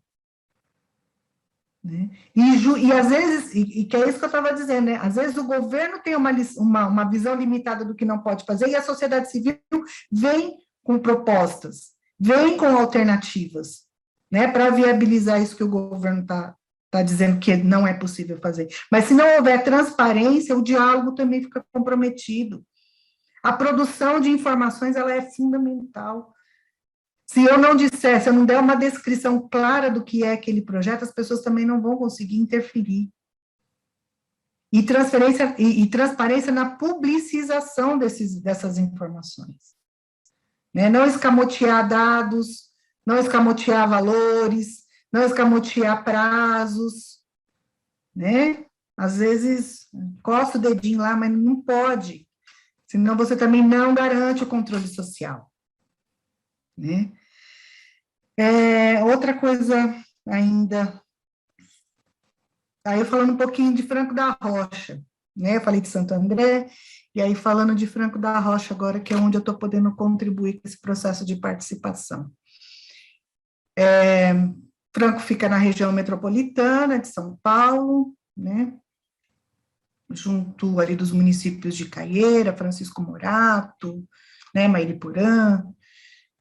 Né? E às vezes, que é isso que eu estava dizendo, né? Às vezes o governo tem uma visão limitada do que não pode fazer, e a sociedade civil vem com propostas, vem com alternativas, né? Para viabilizar isso que o governo está dizendo que não é possível fazer. Mas se não houver transparência, o diálogo também fica comprometido. A produção de informações, ela é fundamental. Se eu não disser, se eu não der uma descrição clara do que é aquele projeto, as pessoas também não vão conseguir interferir. e transparência na publicização dessas informações. Né? Não escamotear dados, não escamotear valores, não escamotear prazos, né? Às vezes, coça o dedinho lá, mas não pode, senão você também não garante o controle social, né? Outra coisa ainda, aí eu falando um pouquinho de Franco da Rocha, né? Eu falei de Santo André, e aí falando de Franco da Rocha agora, que é onde eu estou podendo contribuir com esse processo de participação. Franco fica na região metropolitana de São Paulo, né? Junto ali dos municípios de Caieira, Francisco Morato, né, Mairiporã.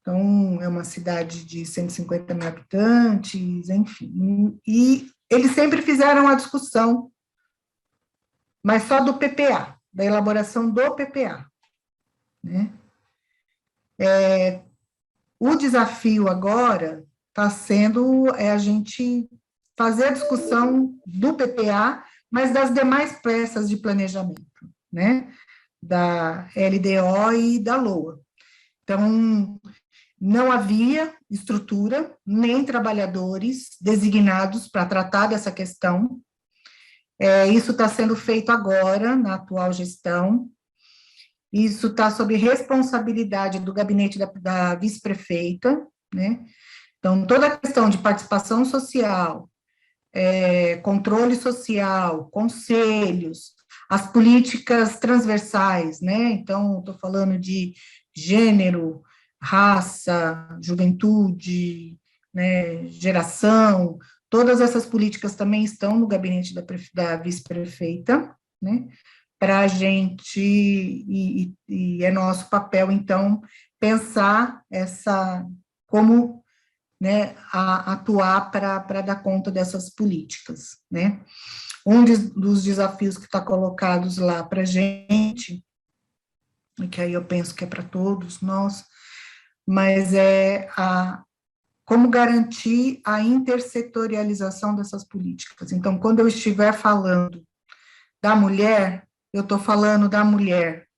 Então, é uma cidade de 150 mil habitantes, enfim. E eles sempre fizeram a discussão, mas só do PPA, da elaboração do PPA, né? O desafio agora está sendo a gente fazer a discussão do PPA, mas das demais peças de planejamento, né? Da LDO e da LOA. Então, não havia estrutura, nem trabalhadores designados para tratar dessa questão. Isso está sendo feito agora, na atual gestão. Isso está sob responsabilidade do gabinete da vice-prefeita, né? Então, toda a questão de participação social, controle social, conselhos, as políticas transversais, né? Então, estou falando de gênero, raça, juventude, né, geração, todas essas políticas também estão no gabinete da vice-prefeita, né? Para a gente, e é nosso papel, então, pensar como, né, atuar para dar conta dessas políticas, né? Dos desafios que está colocados lá para a gente, e que aí eu penso que é para todos nós, mas como garantir a intersetorialização dessas políticas. Então, quando eu estiver falando da mulher, eu estou falando da mulher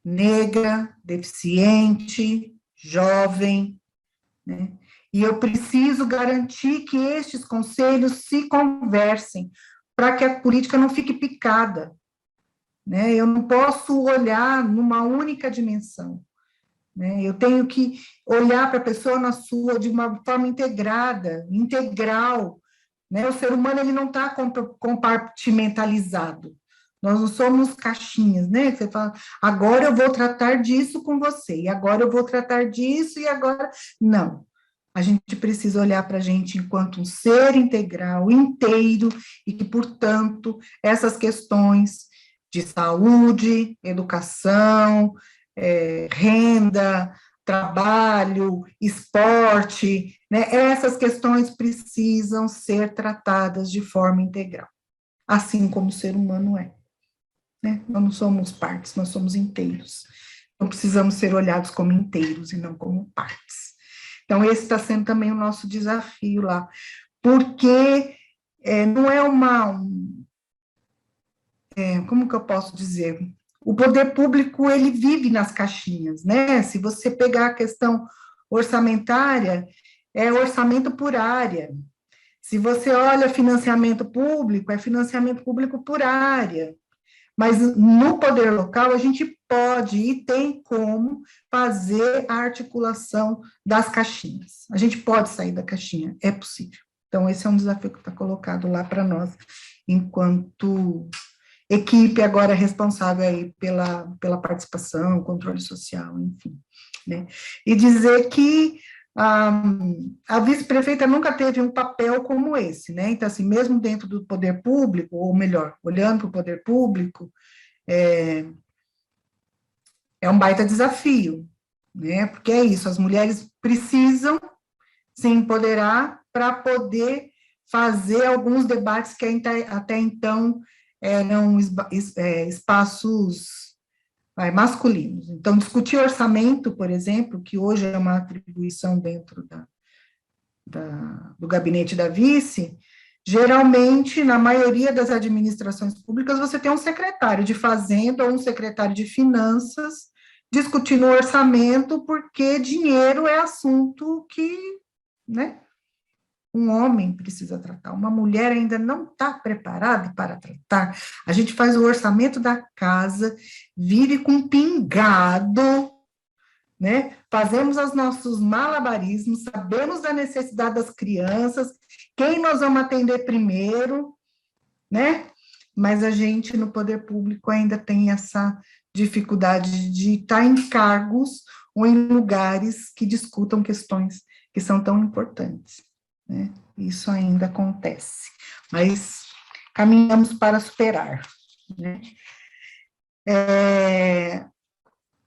negra, deficiente, jovem, né? E eu preciso garantir que estes conselhos se conversem, para que a política não fique picada, né? Eu não posso olhar numa única dimensão, né? Eu tenho que olhar para a pessoa de uma forma integrada, integral, né? O ser humano ele não está compartimentalizado. Nós não somos caixinhas, né? Você fala, agora eu vou tratar disso com você, e agora eu vou tratar disso, e agora... Não. A gente precisa olhar para a gente enquanto um ser integral, inteiro, e que, portanto, essas questões de saúde, educação, renda, trabalho, esporte, né, essas questões precisam ser tratadas de forma integral, assim como o ser humano é. Né? Nós não somos partes, nós somos inteiros. Então, precisamos ser olhados como inteiros e não como partes. Então, esse está sendo também o nosso desafio lá, porque não é como que eu posso dizer? O poder público, ele vive nas caixinhas, né? Se você pegar a questão orçamentária, é orçamento por área. Se você olha financiamento público, é financiamento público por área. Mas no poder local, a gente pode e tem como fazer a articulação das caixinhas. A gente pode sair da caixinha, é possível. Então, esse é um desafio que está colocado lá para nós, enquanto equipe agora responsável aí pela participação, controle social, enfim. Né? E dizer que a vice-prefeita nunca teve um papel como esse, né? Então, assim, mesmo dentro do poder público, ou melhor, olhando para o poder público, é um baita desafio, né? Porque é isso, as mulheres precisam se empoderar para poder fazer alguns debates que até então eram espaços masculinos. Então, discutir orçamento, por exemplo, que hoje é uma atribuição dentro do gabinete da vice, Geralmente, na maioria das administrações públicas, você tem um secretário de Fazenda ou um secretário de Finanças discutindo o orçamento, porque dinheiro é assunto que, né, um homem precisa tratar. Uma mulher ainda não está preparada para tratar. A gente faz o orçamento da casa, vive com pingado, né? Fazemos os nossos malabarismos, sabemos da necessidade das crianças, quem nós vamos atender primeiro, né? Mas a gente, no poder público, ainda tem essa dificuldade de estar em cargos ou em lugares que discutam questões que são tão importantes, né? Isso ainda acontece, mas caminhamos para superar, né?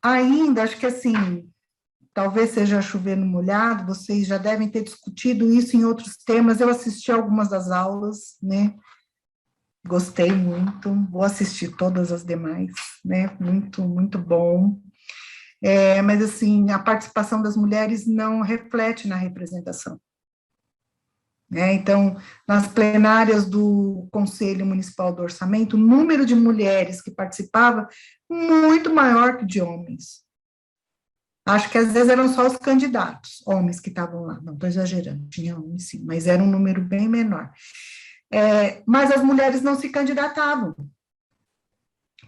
Ainda, acho que assim, talvez seja chover no molhado, vocês já devem ter discutido isso em outros temas, eu assisti algumas das aulas, né? Gostei muito, vou assistir todas as demais, né? Muito, muito bom. Mas, assim, a participação das mulheres não reflete na representação, né? Então, nas plenárias do Conselho Municipal do Orçamento, o número de mulheres que participava muito maior que de homens. Acho que às vezes eram só os candidatos, homens que estavam lá, não estou exagerando, tinha homens sim, mas era um número bem menor. Mas as mulheres não se candidatavam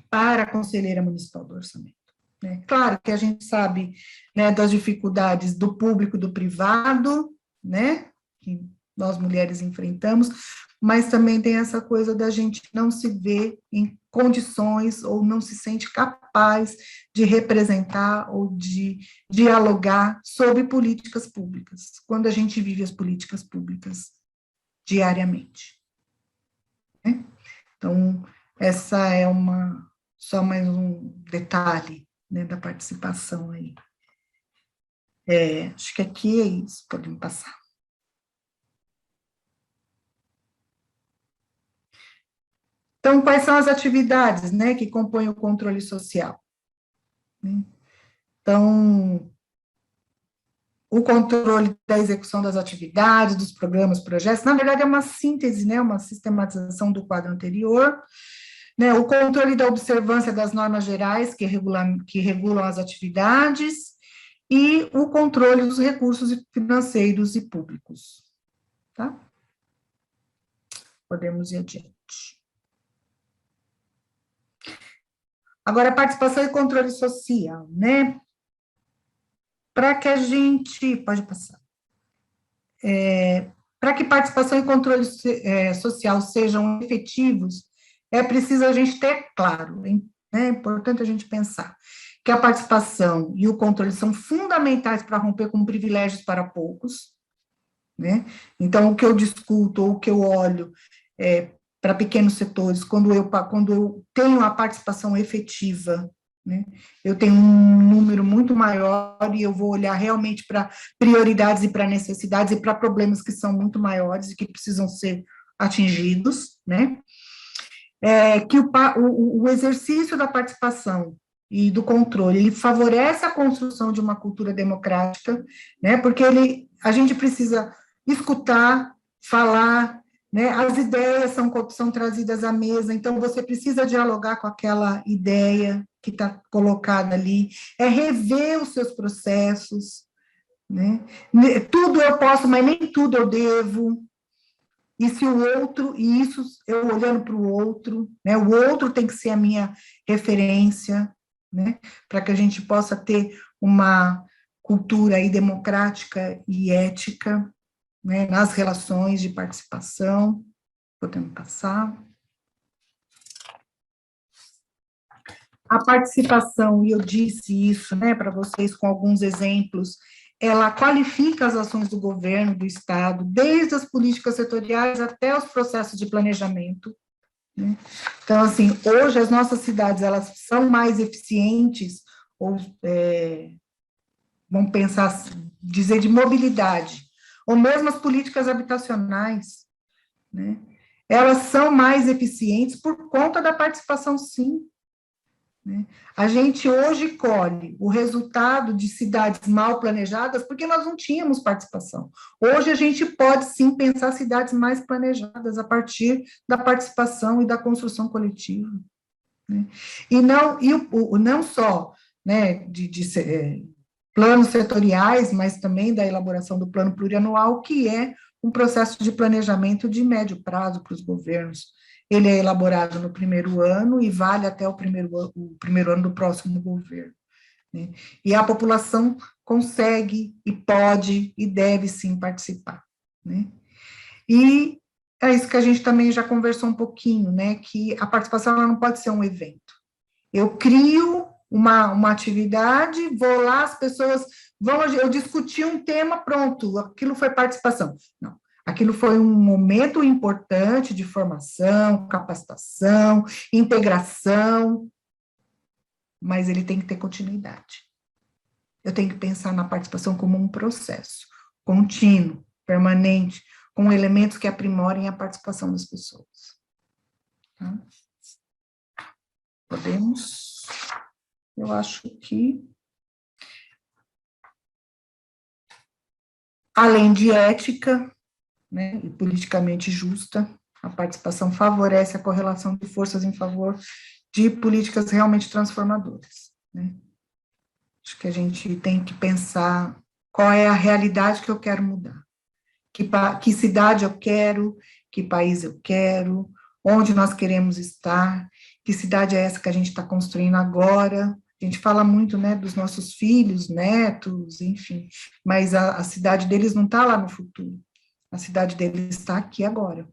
para a Conselheira Municipal do Orçamento, né? Claro que a gente sabe, né, das dificuldades do público e do privado, né, que nós mulheres enfrentamos, mas também tem essa coisa da gente não se ver em condições ou não se sente capaz de representar ou de dialogar sobre políticas públicas, quando a gente vive as políticas públicas diariamente, né? Então, essa é só mais um detalhe, né, da participação aí. Acho que aqui é isso, podemos passar. Então, quais são as atividades, né, que compõem o controle social? Então, o controle da execução das atividades, dos programas, projetos, na verdade é uma síntese, né, uma sistematização do quadro anterior, né, o controle da observância das normas gerais que regulam as atividades e o controle dos recursos financeiros e públicos, tá? Podemos ir adiante. Agora, participação e controle social, né? Para que a gente, pode passar, para que participação e controle social sejam efetivos, é preciso a gente ter claro, né? É importante a gente pensar que a participação e o controle são fundamentais para romper com privilégios para poucos, né? Então, o que eu discuto, ou o que eu olho para pequenos setores, quando eu tenho a participação efetiva, né, eu tenho um número muito maior e eu vou olhar realmente para prioridades e para necessidades e para problemas que são muito maiores e que precisam ser atingidos, né? Que o exercício da participação e do controle, ele favorece a construção de uma cultura democrática, né, porque a gente precisa escutar, falar, né, as ideias são trazidas à mesa, então você precisa dialogar com aquela ideia que está colocada ali, rever os seus processos, né, tudo eu posso, mas nem tudo eu devo, e se o outro, e isso eu olhando para o outro, né, o outro tem que ser a minha referência, né, para que a gente possa ter uma cultura aí democrática e ética, né, nas relações de participação. Podemos passar. A participação, e eu disse isso, né, para vocês com alguns exemplos, ela qualifica as ações do governo, do Estado, desde as políticas setoriais até os processos de planejamento, né? Então, assim, hoje as nossas cidades, elas são mais eficientes, ou vamos pensar, dizer de mobilidade, ou mesmo as políticas habitacionais, né? Elas são mais eficientes por conta da participação, sim, né? A gente hoje colhe o resultado de cidades mal planejadas porque nós não tínhamos participação. Hoje a gente pode sim pensar cidades mais planejadas a partir da participação e da construção coletiva, né? E não só, né, planos setoriais, mas também da elaboração do plano plurianual, que é um processo de planejamento de médio prazo para os governos. Ele é elaborado no primeiro ano e vale até o primeiro ano do próximo governo, né? E a população consegue e pode e deve sim participar, né? E é isso que a gente também já conversou um pouquinho, né? Que a participação ela não pode ser um evento. Eu crio uma atividade, vou lá, as pessoas vão, eu discuti um tema, pronto, aquilo foi participação. Não, aquilo foi um momento importante de formação, capacitação, integração, mas ele tem que ter continuidade. Eu tenho que pensar na participação como um processo contínuo, permanente, com elementos que aprimorem a participação das pessoas. Tá? Podemos... Eu acho que, além de ética, né, e politicamente justa, a participação favorece a correlação de forças em favor de políticas realmente transformadoras, né? Acho que a gente tem que pensar qual é a realidade que eu quero mudar, que cidade eu quero, que país eu quero, onde nós queremos estar, que cidade é essa que a gente está construindo agora. A gente fala muito, né, dos nossos filhos, netos, enfim, mas a cidade deles não está lá no futuro, a cidade deles está aqui agora.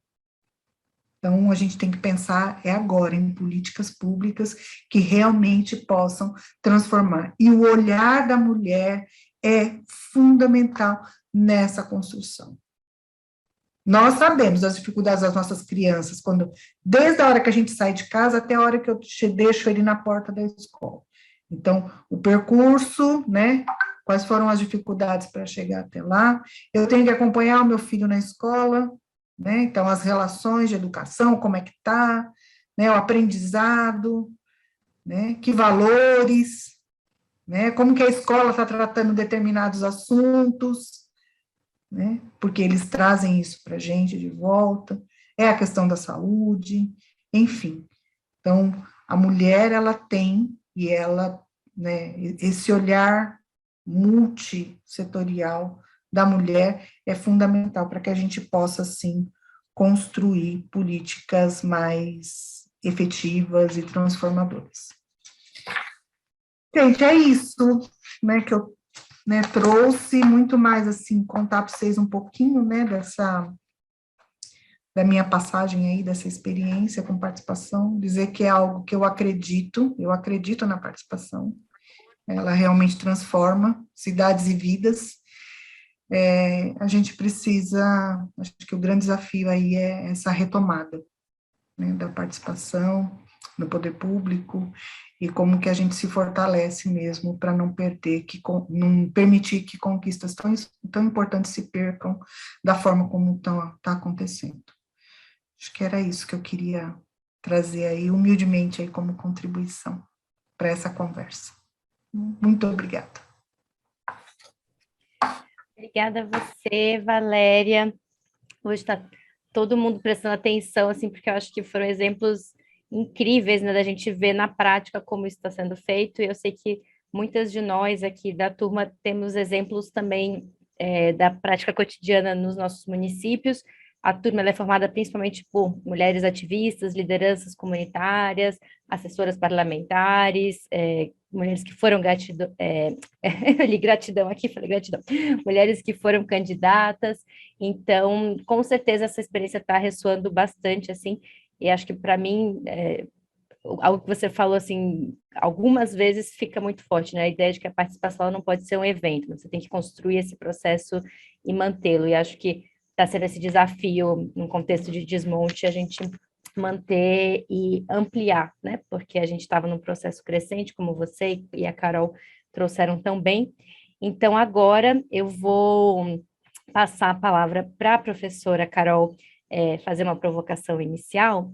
Então, a gente tem que pensar agora, em políticas públicas que realmente possam transformar. E o olhar da mulher é fundamental nessa construção. Nós sabemos as dificuldades das nossas crianças, desde a hora que a gente sai de casa até a hora que eu deixo ele na porta da escola. Então, o percurso, né, quais foram as dificuldades para chegar até lá, eu tenho que acompanhar o meu filho na escola, né, então as relações de educação, como é que está, né, o aprendizado, né, que valores, né, como que a escola está tratando determinados assuntos, né, porque eles trazem isso para a gente de volta, é a questão da saúde, enfim. Então, a mulher, ela tem, e ela, né, esse olhar multissetorial da mulher é fundamental para que a gente possa, sim, construir políticas mais efetivas e transformadoras. Gente, é isso, né, que eu, né, trouxe, muito mais, assim, contar para vocês um pouquinho, né, da minha passagem aí, dessa experiência com participação, dizer que é algo que eu acredito na participação, ela realmente transforma cidades e vidas. A gente precisa, acho que o grande desafio aí é essa retomada, né, da participação no poder público, e como que a gente se fortalece mesmo para não permitir que conquistas tão importantes se percam da forma como está acontecendo. Acho que era isso que eu queria trazer aí, humildemente, aí como contribuição para essa conversa. Muito obrigada. Obrigada a você, Valéria. Hoje está todo mundo prestando atenção, assim, porque eu acho que foram exemplos incríveis, né, da gente ver na prática como isso está sendo feito, e eu sei que muitas de nós aqui da turma temos exemplos também da prática cotidiana nos nossos municípios. A turma ela é formada principalmente por mulheres ativistas, lideranças comunitárias, assessoras parlamentares, mulheres que foram eu li gratidão aqui, falei gratidão, mulheres que foram candidatas. Então, com certeza essa experiência está ressoando bastante, assim, e acho que para mim, algo que você falou, assim, algumas vezes fica muito forte, né, a ideia de que a participação não pode ser um evento, você tem que construir esse processo e mantê-lo, e acho que está sendo esse desafio, num contexto de desmonte, a gente manter e ampliar, né, porque a gente estava num processo crescente, como você e a Carol trouxeram tão bem. Então, agora eu vou passar a palavra para a professora Carol fazer uma provocação inicial,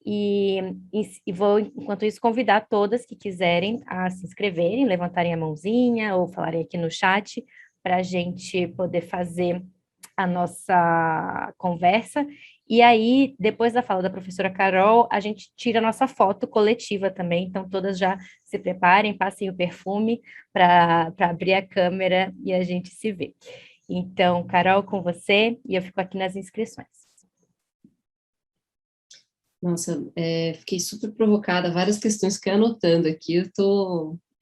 e vou, enquanto isso, convidar todas que quiserem a se inscreverem, levantarem a mãozinha ou falarem aqui no chat para a gente poder fazer a nossa conversa. E aí, depois da fala da professora Carol, a gente tira a nossa foto coletiva também, então todas já se preparem, passem o perfume para abrir a câmera e a gente se vê. Então, Carol, com você, e eu fico aqui nas inscrições. Nossa, fiquei super provocada, várias questões que eu anotando aqui,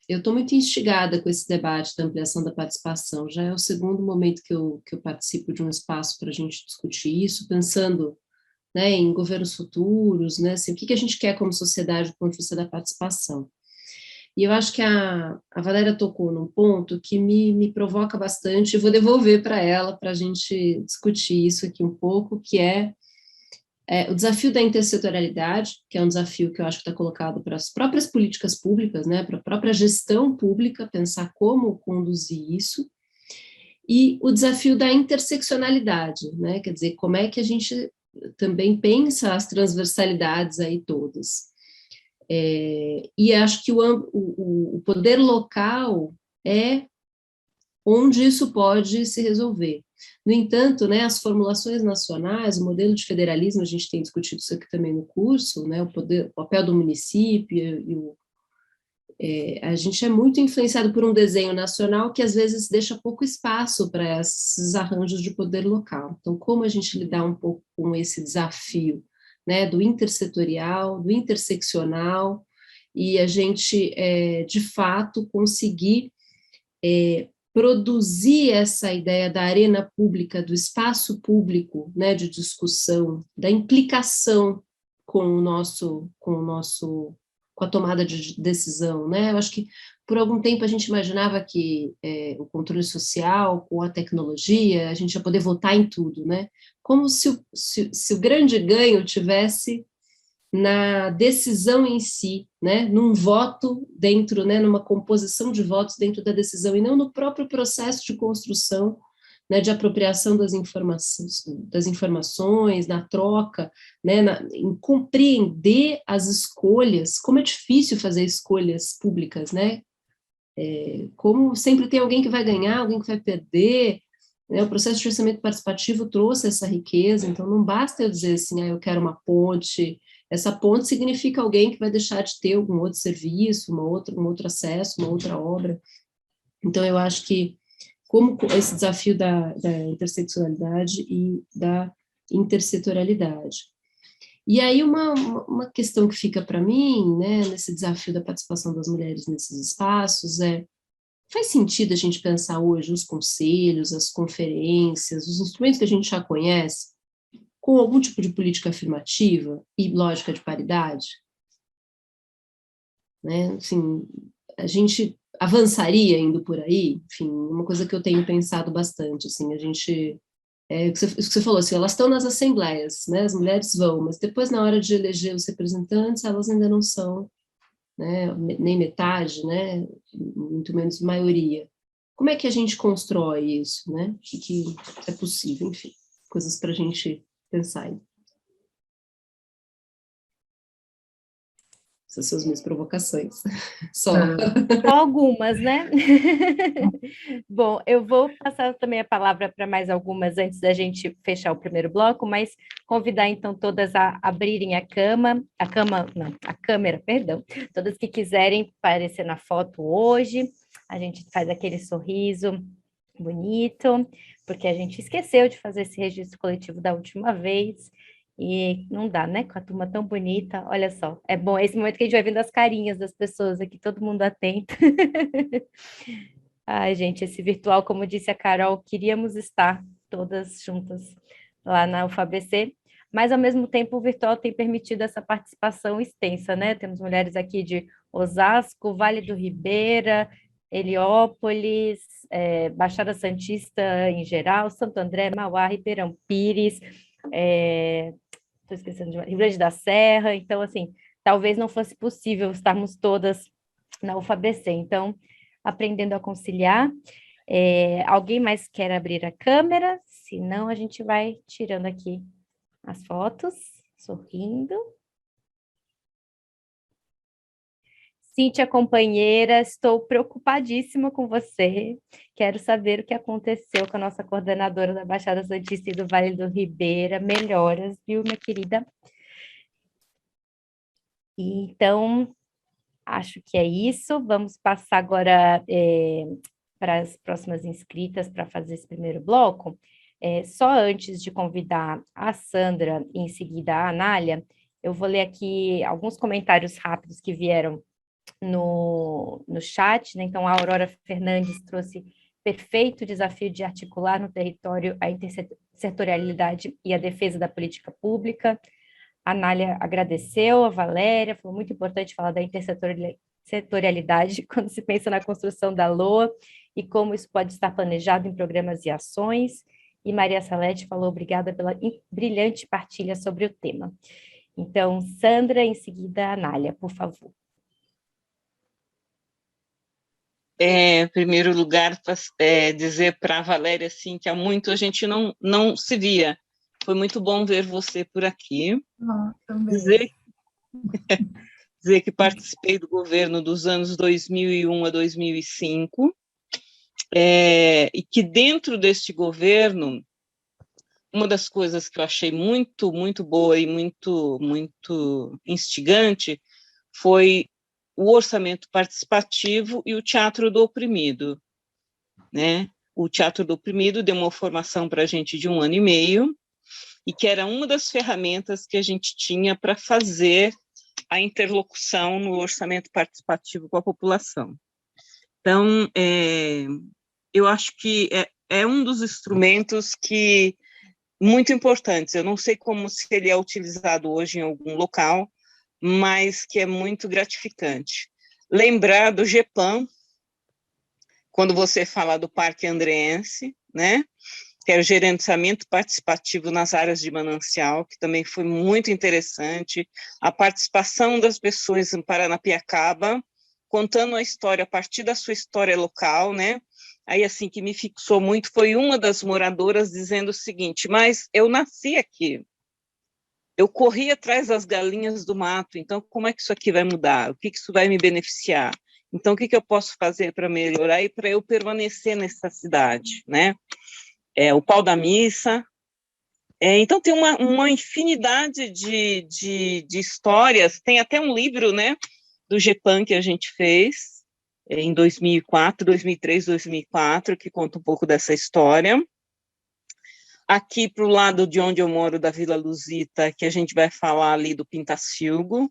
eu tô muito instigada com esse debate da ampliação da participação, já é o segundo momento que eu participo de um espaço para a gente discutir isso, pensando, né, em governos futuros, né, assim, o que a gente quer como sociedade do ponto de vista da participação. E eu acho que a Valéria tocou num ponto que me provoca bastante, e vou devolver para ela, para a gente discutir isso aqui um pouco, que é o desafio da intersetorialidade, que é um desafio que eu acho que está colocado para as próprias políticas públicas, né, para a própria gestão pública, pensar como conduzir isso, e o desafio da interseccionalidade, né, quer dizer, como é que a gente também pensa as transversalidades aí todas. E acho que o poder local é onde isso pode se resolver. No entanto, né, as formulações nacionais, o modelo de federalismo, a gente tem discutido isso aqui também no curso, né, o papel do município, a gente é muito influenciado por um desenho nacional que às vezes deixa pouco espaço para esses arranjos de poder local. Então, como a gente lidar um pouco com esse desafio, né, do intersetorial, do interseccional, e a gente, de fato, conseguir produzir essa ideia da arena pública, do espaço público, né, de discussão, da implicação com a tomada de decisão, né? Eu acho que por algum tempo a gente imaginava que o controle social, com a tecnologia, a gente ia poder votar em tudo, né? Como se o grande ganho tivesse na decisão em si, né, num voto dentro, né, numa composição de votos dentro da decisão, e não no próprio processo de construção, né, de apropriação das informações, na troca, né, em compreender as escolhas, como é difícil fazer escolhas públicas, né, como sempre tem alguém que vai ganhar, alguém que vai perder, né, o processo de orçamento participativo trouxe essa riqueza, então não basta eu dizer assim, eu quero uma ponte. Essa ponte significa alguém que vai deixar de ter algum outro serviço, um outro acesso, uma outra obra. Então, eu acho que, como esse desafio da interseccionalidade e da intersetorialidade. E aí, uma questão que fica para mim, né, nesse desafio da participação das mulheres nesses espaços, faz sentido a gente pensar hoje os conselhos, as conferências, os instrumentos que a gente já conhece, com algum tipo de política afirmativa e lógica de paridade? Né? Assim, a gente avançaria indo por aí? Enfim, uma coisa que eu tenho pensado bastante, assim, a gente... o que você falou, assim, elas estão nas assembleias, né? As mulheres vão, mas depois, na hora de eleger os representantes, elas ainda não são, né, nem metade, né, muito menos maioria. Como é que a gente constrói isso, né? Que é possível, enfim, coisas para a gente pensar aí. Essas são as minhas provocações. Só. Só algumas, né? Bom, eu vou passar também a palavra para mais algumas antes da gente fechar o primeiro bloco, mas convidar então todas a abrirem a câmera, perdão, todas que quiserem aparecer na foto hoje. A gente faz aquele sorriso bonito, porque a gente esqueceu de fazer esse registro coletivo da última vez. E não dá, né? Com a turma tão bonita, olha só. É bom, é esse momento que a gente vai vendo as carinhas das pessoas aqui, todo mundo atento. Ai, gente, esse virtual, como disse a Carol, queríamos estar todas juntas lá na UFABC, mas ao mesmo tempo o virtual tem permitido essa participação extensa, né? Temos mulheres aqui de Osasco, Vale do Ribeira, Heliópolis, Baixada Santista em geral, Santo André, Mauá, Ribeirão Pires, estou esquecendo de Rio Grande da Serra, então, assim, talvez não fosse possível estarmos todas na UFABC, então, aprendendo a conciliar. Alguém mais quer abrir a câmera? Se não, a gente vai tirando aqui as fotos, sorrindo. Cíntia, companheira, estou preocupadíssima com você. Quero saber o que aconteceu com a nossa coordenadora da Baixada Santista e do Vale do Ribeira. Melhoras, viu, minha querida? Então, acho que é isso. Vamos passar agora para as próximas inscritas para fazer esse primeiro bloco. Só antes de convidar a Sandra e em seguida a Anália, eu vou ler aqui alguns comentários rápidos que vieram no chat, né? Então, a Aurora Fernandes trouxe perfeito desafio de articular no território a intersetorialidade e a defesa da política pública. A Nália agradeceu, a Valéria, foi muito importante falar da intersetorialidade quando se pensa na construção da LOA e como isso pode estar planejado em programas e ações. E Maria Salete falou obrigada pela brilhante partilha sobre o tema. Então, Sandra, em seguida, a Nália, por favor. Em primeiro lugar, dizer para a Valéria assim, que há muito a gente não se via. Foi muito bom ver você por aqui. Também. Dizer que participei do governo dos anos 2001 a 2005, e que dentro deste governo, uma das coisas que eu achei muito, muito boa e muito, muito instigante foi o orçamento participativo e o Teatro do Oprimido, né? O Teatro do Oprimido deu uma formação para a gente de 1 ano e meio, e que era uma das ferramentas que a gente tinha para fazer a interlocução no orçamento participativo com a população. Então, eu acho que é um dos instrumentos que muito importantes. Eu não sei como se ele é utilizado hoje em algum local, mas que é muito gratificante. Lembrar do GEPAM, quando você fala do Parque Andreense, né? Que é o gerenciamento participativo nas áreas de manancial, que também foi muito interessante, a participação das pessoas em Paranapiacaba, contando a história a partir da sua história local, né? Aí, assim, que me fixou muito foi uma das moradoras dizendo o seguinte: mas eu nasci aqui, eu corri atrás das galinhas do mato, então como é que isso aqui vai mudar? O que isso vai me beneficiar? Então, o que eu posso fazer para melhorar e para eu permanecer nessa cidade, né? O pau da missa. Então, tem uma infinidade de histórias. Tem até um livro, né, do GEPAM que a gente fez em 2004, 2003, 2004, que conta um pouco dessa história. Aqui para o lado de onde eu moro, da Vila Luzita, que a gente vai falar ali do Pintacilgo,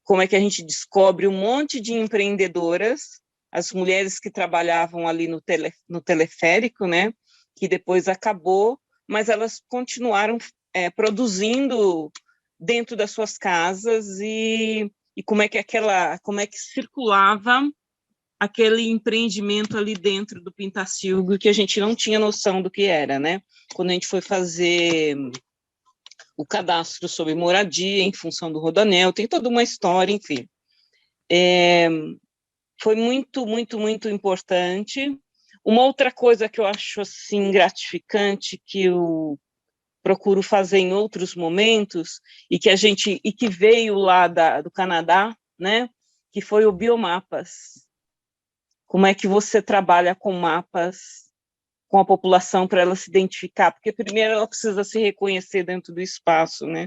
como é que a gente descobre um monte de empreendedoras, as mulheres que trabalhavam ali no teleférico, né, que depois acabou, mas elas continuaram produzindo dentro das suas casas e como é que circulava aquele empreendimento ali dentro do Pintacilgo, que a gente não tinha noção do que era, né? Quando a gente foi fazer o cadastro sobre moradia em função do Rodoanel, tem toda uma história, enfim. Foi muito, muito, muito importante. Uma outra coisa que eu acho assim gratificante, que eu procuro fazer em outros momentos, e que veio lá do Canadá, né? Que foi o Biomapas. Como é que você trabalha com mapas com a população para ela se identificar? Porque primeiro ela precisa se reconhecer dentro do espaço, né?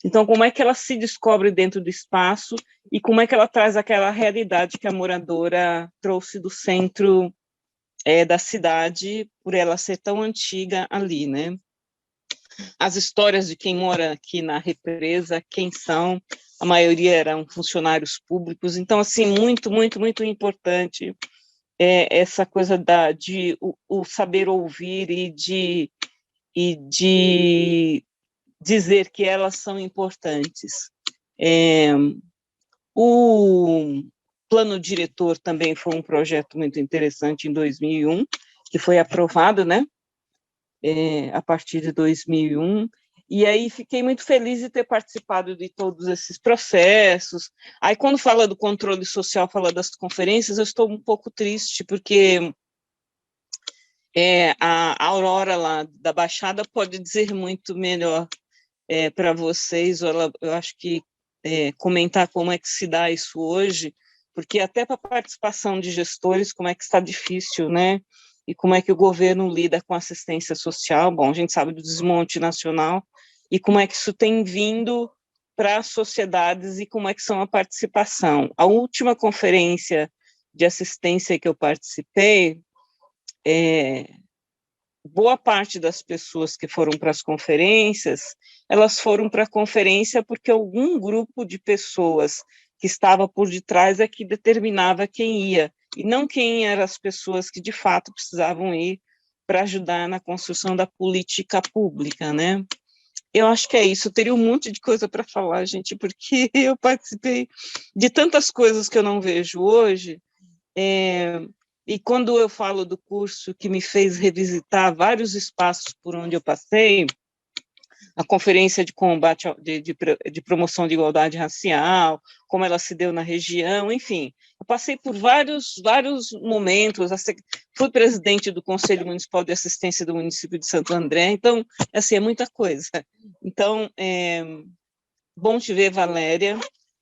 Então, como é que ela se descobre dentro do espaço e como é que ela traz aquela realidade que a moradora trouxe do centro da cidade, por ela ser tão antiga ali, né? As histórias de quem mora aqui na represa, quem são, a maioria eram funcionários públicos, então, assim, muito, muito, muito importante essa coisa de o saber ouvir e de dizer que elas são importantes. O plano diretor também foi um projeto muito interessante em 2001, que foi aprovado, né, a partir de 2001, e aí fiquei muito feliz de ter participado de todos esses processos. Aí, quando fala do controle social, fala das conferências, eu estou um pouco triste, porque a Aurora lá da Baixada pode dizer muito melhor para vocês, ou eu acho que comentar como é que se dá isso hoje, porque até para a participação de gestores, como é que está difícil, né? E como é que o governo lida com assistência social. Bom, a gente sabe do desmonte nacional, e como é que isso tem vindo para as sociedades e como é que são a participação. A última conferência de assistência que eu participei, boa parte das pessoas que foram para as conferências, elas foram para a conferência porque algum grupo de pessoas que estava por detrás é que determinava quem ia, e não quem eram as pessoas que de fato precisavam ir para ajudar na construção da política pública, né? Eu acho que é isso. Eu teria um monte de coisa para falar, gente, porque eu participei de tantas coisas que eu não vejo hoje, e quando eu falo do curso que me fez revisitar vários espaços por onde eu passei, a conferência de combate, de promoção de igualdade racial, como ela se deu na região, enfim, eu passei por vários momentos, fui presidente do Conselho Municipal de Assistência do município de Santo André, então, assim, é muita coisa. Então, bom te ver, Valéria,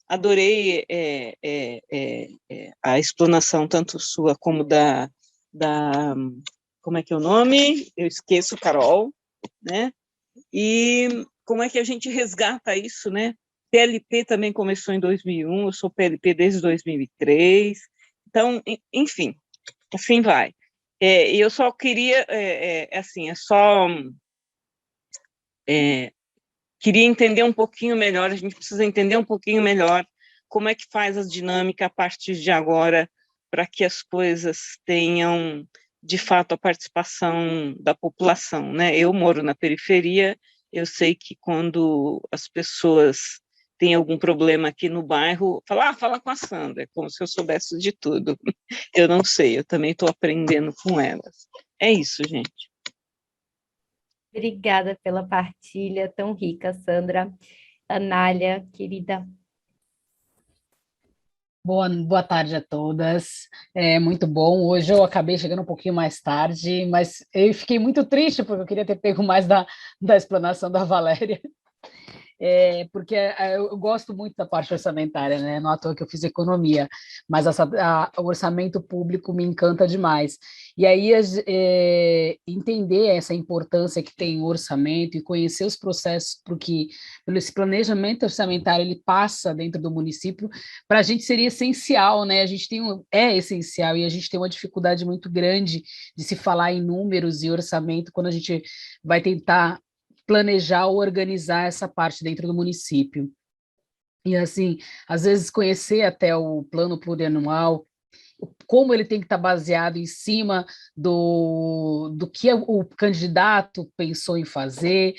adorei a explanação, tanto sua como da, como é que é o nome? Eu esqueço, Carol, né? E como é que a gente resgata isso, né? PLP também começou em 2001, eu sou PLP desde 2003, então, enfim, assim vai. E eu só queria, queria entender um pouquinho melhor, a gente precisa entender um pouquinho melhor como é que faz a dinâmica a partir de agora para que as coisas tenham, de fato, a participação da população, né? Eu moro na periferia, eu sei que quando as pessoas têm algum problema aqui no bairro, fala com a Sandra, como se eu soubesse de tudo. Eu não sei, eu também estou aprendendo com elas. É isso, gente. Obrigada pela partilha tão rica, Sandra. Anália, querida. Boa tarde a todas, é muito bom. Hoje eu acabei chegando um pouquinho mais tarde, mas eu fiquei muito triste porque eu queria ter pego mais da explanação da Valéria. Porque eu gosto muito da parte orçamentária, né? Não à toa que eu fiz economia, mas o orçamento público me encanta demais. E aí, entender essa importância que tem o orçamento e conhecer os processos, porque pelo esse planejamento orçamentário ele passa dentro do município, para a gente seria essencial, né? A gente é essencial e a gente tem uma dificuldade muito grande de se falar em números e orçamento quando a gente vai tentar planejar ou organizar essa parte dentro do município. E, assim, às vezes conhecer até o plano plurianual, como ele tem que estar baseado em cima do que o candidato pensou em fazer,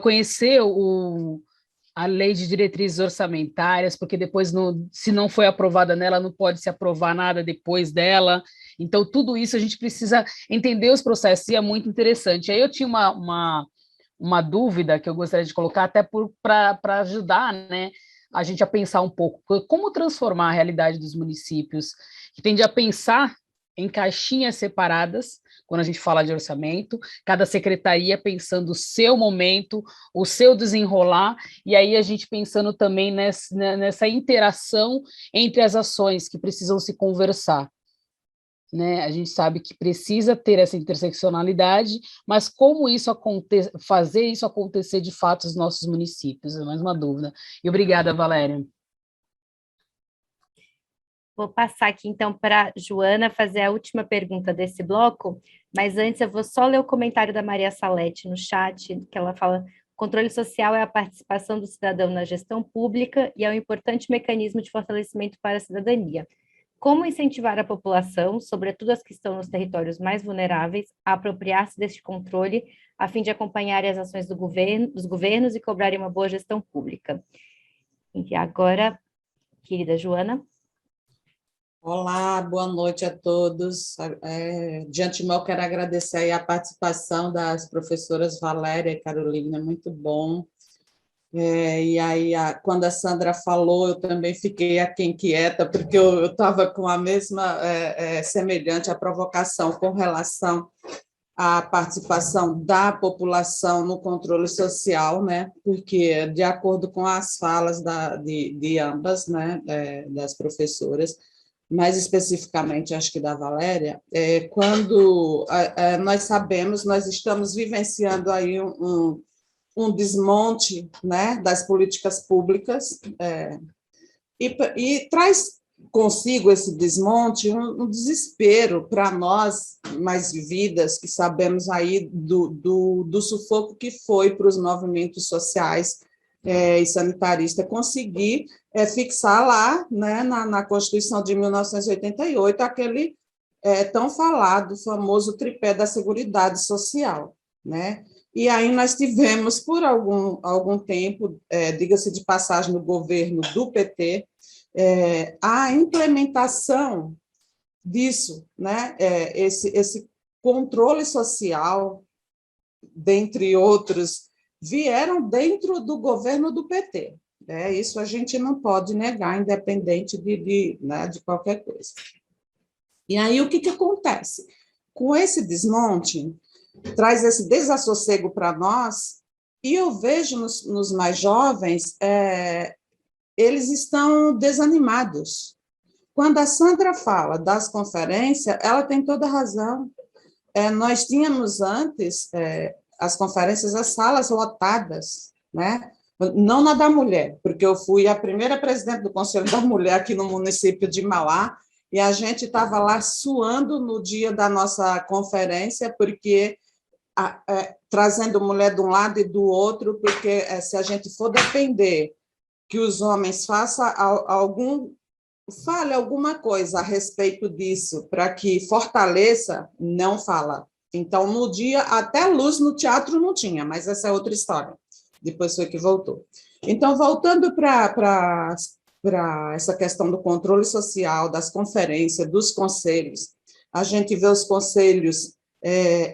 conhecer a lei de diretrizes orçamentárias, porque depois, se não foi aprovada nela, não pode se aprovar nada depois dela. Então, tudo isso a gente precisa entender os processos, e é muito interessante. Aí eu tinha uma dúvida que eu gostaria de colocar, até para ajudar, né, a gente a pensar um pouco como transformar a realidade dos municípios, que tende a pensar em caixinhas separadas, quando a gente fala de orçamento, cada secretaria pensando o seu momento, o seu desenrolar, e aí a gente pensando também nessa interação entre as ações que precisam se conversar. Né? A gente sabe que precisa ter essa interseccionalidade, mas como fazer isso acontecer de fato nos nossos municípios? É mais uma dúvida. E obrigada, Valéria. Vou passar aqui, então, para a Joana fazer a última pergunta desse bloco, mas antes eu vou só ler o comentário da Maria Salete no chat, que ela fala: controle social é a participação do cidadão na gestão pública e é um importante mecanismo de fortalecimento para a cidadania. Como incentivar a população, sobretudo as que estão nos territórios mais vulneráveis, a apropriar-se deste controle, a fim de acompanhar as ações dos governos e cobrarem uma boa gestão pública? E agora, querida Joana. Olá, boa noite a todos. De antemão, quero agradecer aí a participação das professoras Valéria e Carolina, muito bom. E aí, quando a Sandra falou, eu também fiquei aqui inquieta, porque eu estava com a mesma semelhante a provocação com relação a participação da população no controle social, né? Porque, de acordo com as falas de ambas, né, das professoras, mais especificamente, acho que da Valéria, quando nós sabemos, nós estamos vivenciando aí um desmonte, né, das políticas públicas, e traz consigo esse desmonte um desespero para nós, mais vividas, que sabemos aí do sufoco que foi para os movimentos sociais e sanitaristas conseguir fixar lá, né, na Constituição de 1988, aquele tão falado, famoso tripé da Seguridade Social, né? E aí nós tivemos, por algum tempo, diga-se de passagem, no governo do PT, a implementação disso, né? Esse controle social, dentre outros, vieram dentro do governo do PT. Isso a gente não pode negar, independente né, de qualquer coisa. E aí o que acontece? Com esse desmonte, traz esse desassossego para nós, e eu vejo nos mais jovens, eles estão desanimados. Quando a Sandra fala das conferências, ela tem toda a razão. Nós tínhamos antes as conferências, as salas lotadas, né? Não na da mulher, porque eu fui a primeira presidente do Conselho da Mulher aqui no município de Mauá, e a gente estava lá suando no dia da nossa conferência, porque trazendo mulher de um lado e do outro, porque se a gente for depender que os homens fale alguma coisa a respeito disso, para que fortaleça, não fala. Então, no dia, até luz no teatro não tinha, mas essa é outra história. Depois foi que voltou. Então, voltando para essa questão do controle social, das conferências, dos conselhos, a gente vê os conselhos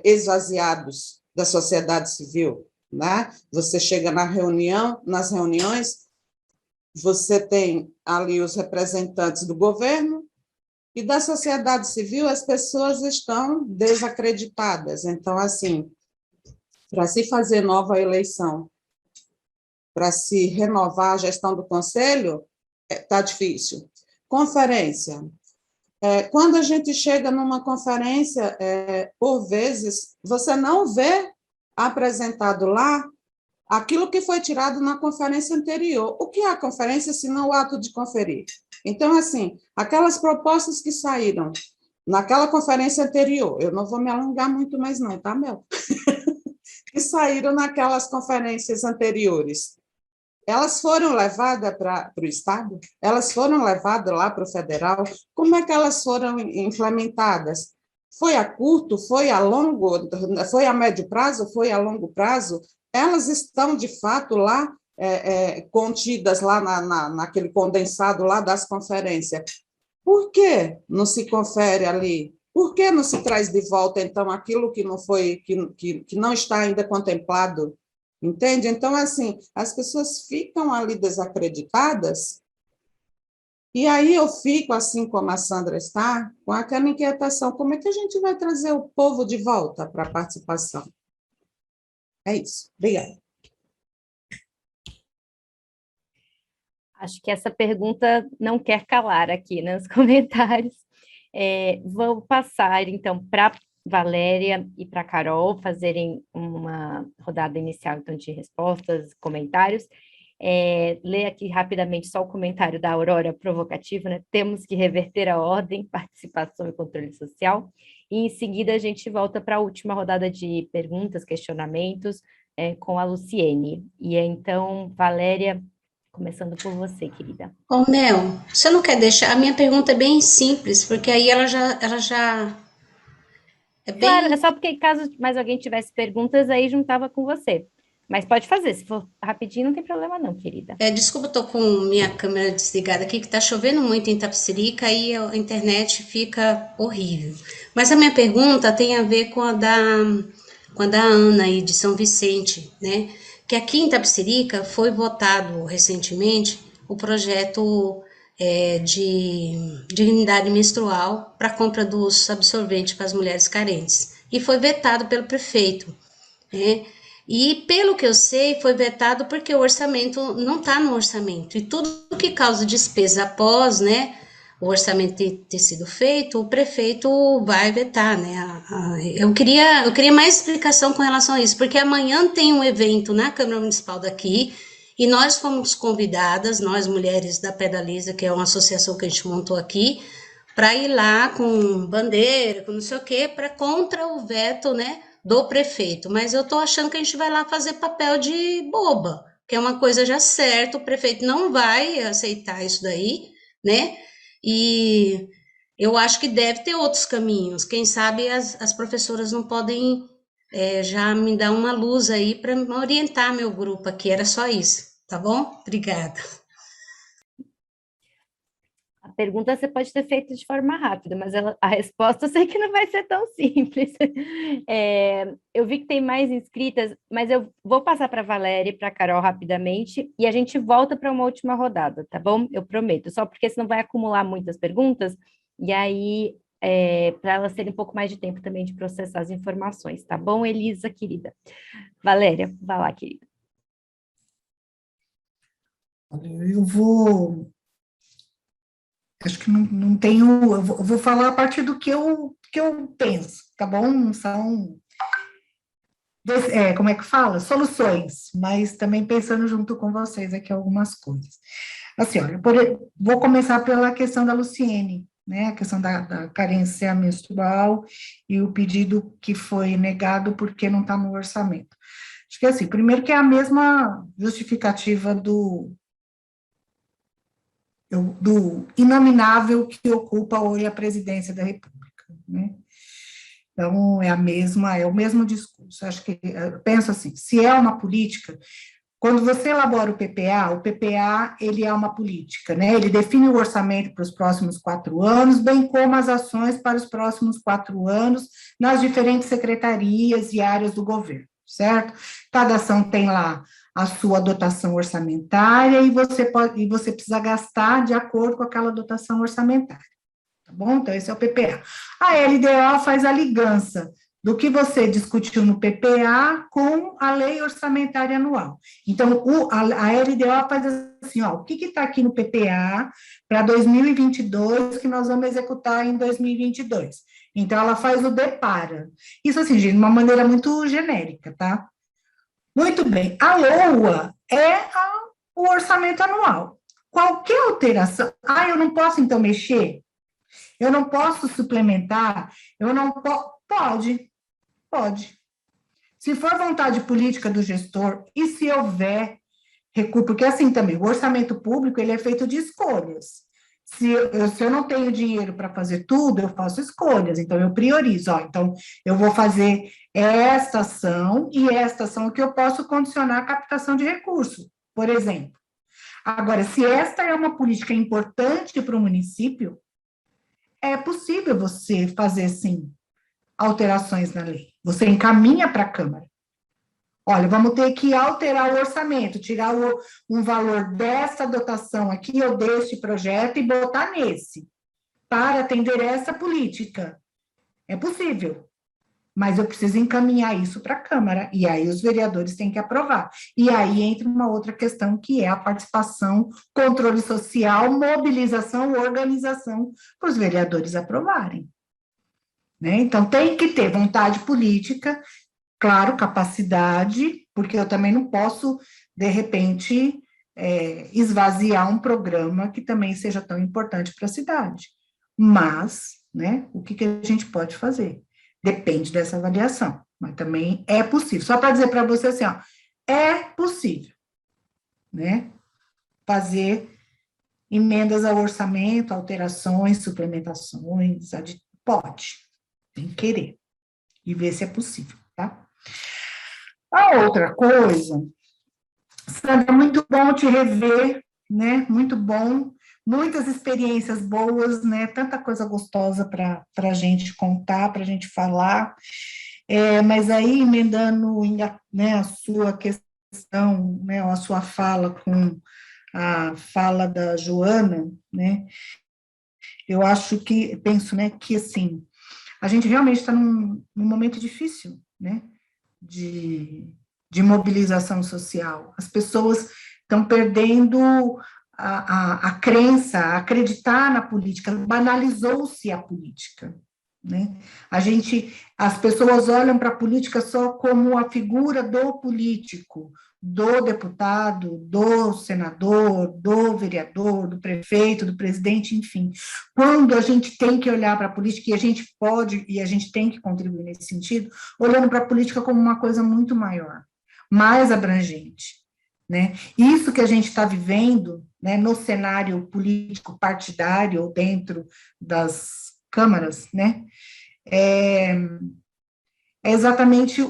esvaziados da sociedade civil, né? Você chega nas reuniões, você tem ali os representantes do governo e da sociedade civil, as pessoas estão desacreditadas. Então, assim, para se fazer nova eleição, para se renovar a gestão do conselho, está difícil. Conferência. Quando a gente chega numa conferência, por vezes, você não vê apresentado lá aquilo que foi tirado na conferência anterior. O que é a conferência, se não o ato de conferir? Então, assim, aquelas propostas que saíram naquela conferência anterior, eu não vou me alongar muito mais não, tá, Mel? Que saíram naquelas conferências anteriores, elas foram levadas para o Estado? Elas foram levadas lá para o federal? Como é que elas foram implementadas? Foi a curto? Foi a longo? Foi a médio prazo? Foi a longo prazo? Elas estão, de fato, lá contidas lá naquele condensado lá das conferências. Por que não se confere ali? Por que não se traz de volta, então, aquilo que não foi, que não está ainda contemplado? Entende? Então, assim, as pessoas ficam ali desacreditadas, e aí eu fico, assim como a Sandra está, com aquela inquietação, como é que a gente vai trazer o povo de volta para a participação? É isso. Obrigada. Acho que essa pergunta não quer calar aqui nos comentários. Vou passar, então, para Valéria e para Carol fazerem uma rodada inicial, então, de respostas, comentários. Ler aqui rapidamente só o comentário da Aurora provocativo, né? Temos que reverter a ordem, participação e controle social. E, em seguida, a gente volta para a última rodada de perguntas, questionamentos, com a Luciene. E então, Valéria, começando por você, querida. Ô, Mel, você não quer deixar? A minha pergunta é bem simples, porque aí ela já é bem... Claro, é só porque caso mais alguém tivesse perguntas, aí juntava com você. Mas pode fazer, se for rapidinho, não tem problema não, querida. Desculpa, eu tô com minha câmera desligada aqui, que tá chovendo muito em Itapecerica e a internet fica horrível. Mas a minha pergunta tem a ver com a da Ana aí de São Vicente, né? Que aqui em Itapecerica foi votado recentemente o projeto de dignidade menstrual para compra dos absorventes para as mulheres carentes. e foi vetado pelo prefeito, né? E, pelo que eu sei, foi vetado porque o orçamento não está no orçamento. E tudo que causa despesa após, né, o orçamento ter sido feito, o prefeito vai vetar, né? Eu queria mais explicação com relação a isso, porque amanhã tem um evento na Câmara Municipal daqui, e nós fomos convidadas, nós mulheres da Pedaliza, que é uma associação que a gente montou aqui, para ir lá com bandeira, com não sei o quê, para contra o veto, né, do prefeito. Mas eu estou achando que a gente vai lá fazer papel de boba, que é uma coisa já certa, o prefeito não vai aceitar isso daí, né? E eu acho que deve ter outros caminhos. Quem sabe as professoras não podem já me dar uma luz aí para orientar meu grupo aqui. Era só isso, tá bom? Obrigada. A pergunta você pode ter feito de forma rápida, mas a resposta eu sei que não vai ser tão simples. Eu vi que tem mais inscritas, mas eu vou passar para a Valéria e para a Carol rapidamente, e a gente volta para uma última rodada, tá bom? Eu prometo, só porque senão vai acumular muitas perguntas, e aí, para elas terem um pouco mais de tempo também de processar as informações, tá bom, Elisa, querida? Valéria, vai lá, querida. Eu vou... Acho que não tenho... Eu vou falar a partir do que eu penso, tá bom? São... como é que fala? Soluções, mas também pensando junto com vocês aqui algumas coisas. Assim, olha, vou começar pela questão da Luciene, né? A questão da carência menstrual e o pedido que foi negado porque não está no orçamento. Acho que assim, primeiro que é a mesma justificativa do inominável que ocupa hoje a presidência da República, né? Então, é o mesmo discurso. Acho que, eu penso assim, se é uma política, quando você elabora o PPA, ele é uma política, né? Ele define o orçamento para os próximos 4 anos, bem como as ações para os próximos 4 anos, nas diferentes secretarias e áreas do governo, certo? Cada ação tem lá a sua dotação orçamentária e você precisa gastar de acordo com aquela dotação orçamentária. Tá bom? Então, esse é o PPA. A LDO faz a ligança do que você discutiu no PPA com a lei orçamentária anual. Então, a LDO faz assim, ó, o que está aqui no PPA para 2022 que nós vamos executar em 2022? Então, ela faz o depara. Isso, assim, de uma maneira muito genérica, tá? Muito bem. A LOA é o orçamento anual. Qualquer alteração... eu não posso, então, mexer? Eu não posso suplementar? Eu não posso... Pode. Se for vontade política do gestor, e se houver recurso, porque assim também, o orçamento público, ele é feito de escolhas. Se eu não tenho dinheiro para fazer tudo, eu faço escolhas, então eu priorizo, então eu vou fazer esta ação, e esta ação que eu posso condicionar a captação de recursos, por exemplo. Agora, se esta é uma política importante para o município, é possível você fazer, sim, alterações na lei. Você encaminha para a Câmara. Olha, vamos ter que alterar o orçamento, tirar um valor dessa dotação aqui, ou deste projeto, e botar nesse, para atender essa política. É possível, mas eu preciso encaminhar isso para a Câmara, e aí os vereadores têm que aprovar. E aí entra uma outra questão, que é a participação, controle social, mobilização, organização, para os vereadores aprovarem. Né? Então, tem que ter vontade política, claro, capacidade, porque eu também não posso, de repente, esvaziar um programa que também seja tão importante para a cidade. Mas, né, o que a gente pode fazer? Depende dessa avaliação, mas também é possível. Só para dizer para você assim, é possível, né, fazer emendas ao orçamento, alterações, suplementações, pode. Tem que querer e ver se é possível, tá? A outra coisa, Sandra, muito bom te rever, né? Muito bom, muitas experiências boas, né? Tanta coisa gostosa para a gente contar, para a gente falar. Mas aí, emendando, né, a sua questão, né, a sua fala com a fala da Joana, né? Eu penso, né, que assim, a gente realmente está num momento difícil, né, de mobilização social. As pessoas estão perdendo a crença, a acreditar na política, banalizou-se a política, né? As pessoas olham para a política só como a figura do político, do deputado, do senador, do vereador, do prefeito, do presidente, enfim. Quando a gente tem que olhar para a política, e a gente pode, e a gente tem que contribuir nesse sentido, olhando para a política como uma coisa muito maior, mais abrangente, né? Isso que a gente está vivendo, né, no cenário político partidário, dentro das câmaras, né, é exatamente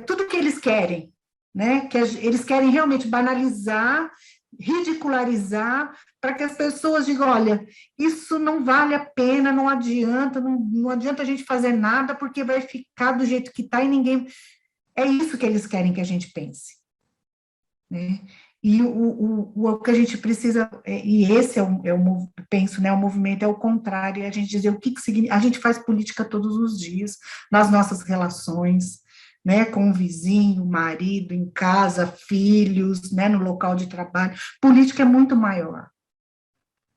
tudo que eles querem, né, que eles querem realmente banalizar, ridicularizar, para que as pessoas digam, olha, isso não vale a pena, não adianta, não adianta a gente fazer nada, porque vai ficar do jeito que está e ninguém... É isso que eles querem que a gente pense, né? E o que a gente precisa, e esse penso, né, o movimento é o contrário, é a gente dizer o que significa, a gente faz política todos os dias, nas nossas relações, né, com o vizinho, marido, em casa, filhos, né, no local de trabalho. Política é muito maior.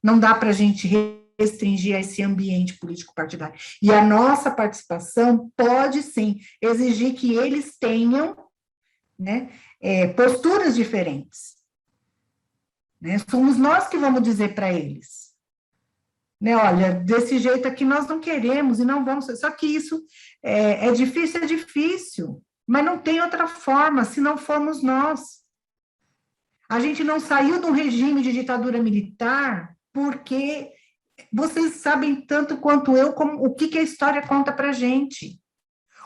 Não dá para a gente restringir a esse ambiente político partidário. E a nossa participação pode, sim, exigir que eles tenham, né, posturas diferentes. Né? Somos nós que vamos dizer para eles, né, olha, desse jeito aqui nós não queremos e não vamos, só que isso é difícil, mas não tem outra forma, se não formos nós. A gente não saiu de um regime de ditadura militar porque vocês sabem tanto quanto eu como, o que a história conta para a gente.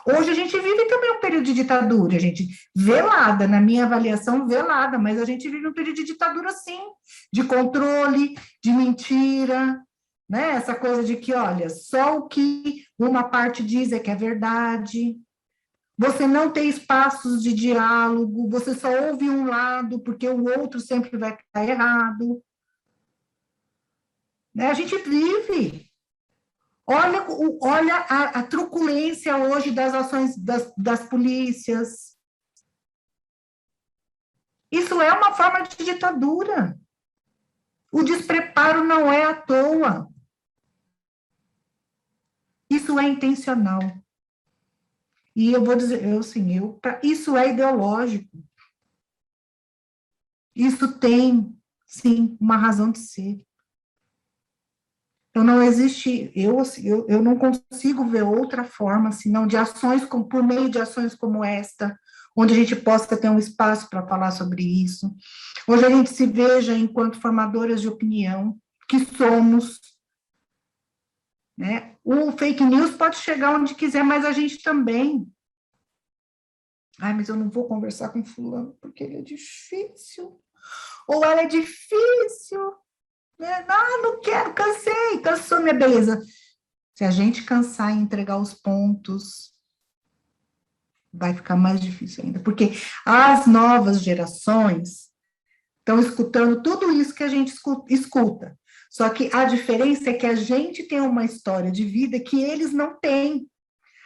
Hoje a gente vive também um período de ditadura, a gente velada, na minha avaliação, velada, mas a gente vive um período de ditadura, sim, de controle, de mentira, né? Essa coisa de que, olha, só o que uma parte diz é que é verdade, você não tem espaços de diálogo, você só ouve um lado, porque o outro sempre vai estar errado. Né? A gente vive... Olha a truculência hoje das ações das polícias. Isso é uma forma de ditadura. O despreparo não é à toa. Isso é intencional. E eu vou dizer, isso é ideológico. Isso tem, sim, uma razão de ser. Então, não existe, eu não consigo ver outra forma, senão de ações, por meio de ações como esta, onde a gente possa ter um espaço para falar sobre isso. Hoje a gente se veja enquanto formadoras de opinião, que somos, né? O fake news pode chegar onde quiser, mas a gente também. Ai, mas eu não vou conversar com fulano, porque ele é difícil. Ou ela é difícil. Não quero, cansou minha beleza. Se a gente cansar e entregar os pontos, vai ficar mais difícil ainda, porque as novas gerações estão escutando tudo isso que a gente escuta, só que a diferença é que a gente tem uma história de vida que eles não têm.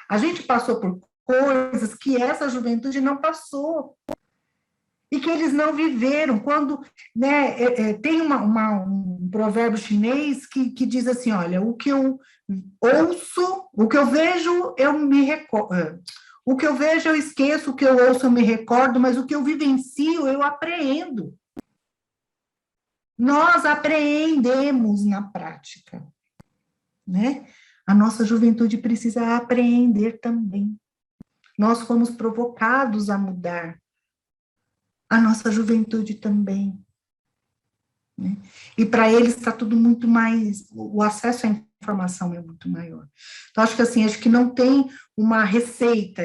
A gente passou por coisas que essa juventude não passou, e que eles não viveram. Quando, né, tem um provérbio chinês que diz assim, olha, o que eu ouço, o que eu vejo, eu me recordo, o que eu vejo eu esqueço, o que eu ouço eu me recordo, mas o que eu vivencio eu apreendo. Nós apreendemos na prática, né? A nossa juventude precisa apreender também. Nós fomos provocados a mudar. A nossa juventude também. Né? E para eles está tudo muito mais, o acesso à informação é muito maior. Então, acho que não tem uma receita,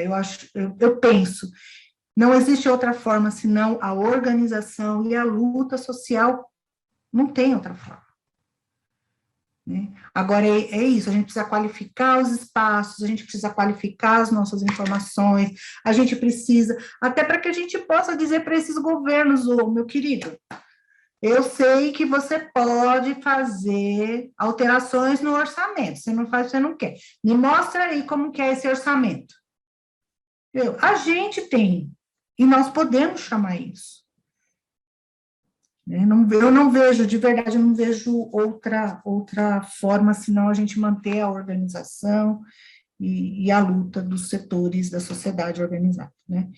eu penso, não existe outra forma senão a organização e a luta social, não tem outra forma. Né? Agora, é isso, a gente precisa qualificar os espaços, a gente precisa qualificar as nossas informações, a gente precisa, até para que a gente possa dizer para esses governos, meu querido, eu sei que você pode fazer alterações no orçamento, você não faz, você não quer. Me mostra aí como que é esse orçamento. A gente tem, e nós podemos chamar isso. Eu não vejo, de verdade, eu não vejo outra forma, senão a gente manter a organização e a luta dos setores da sociedade organizada, né?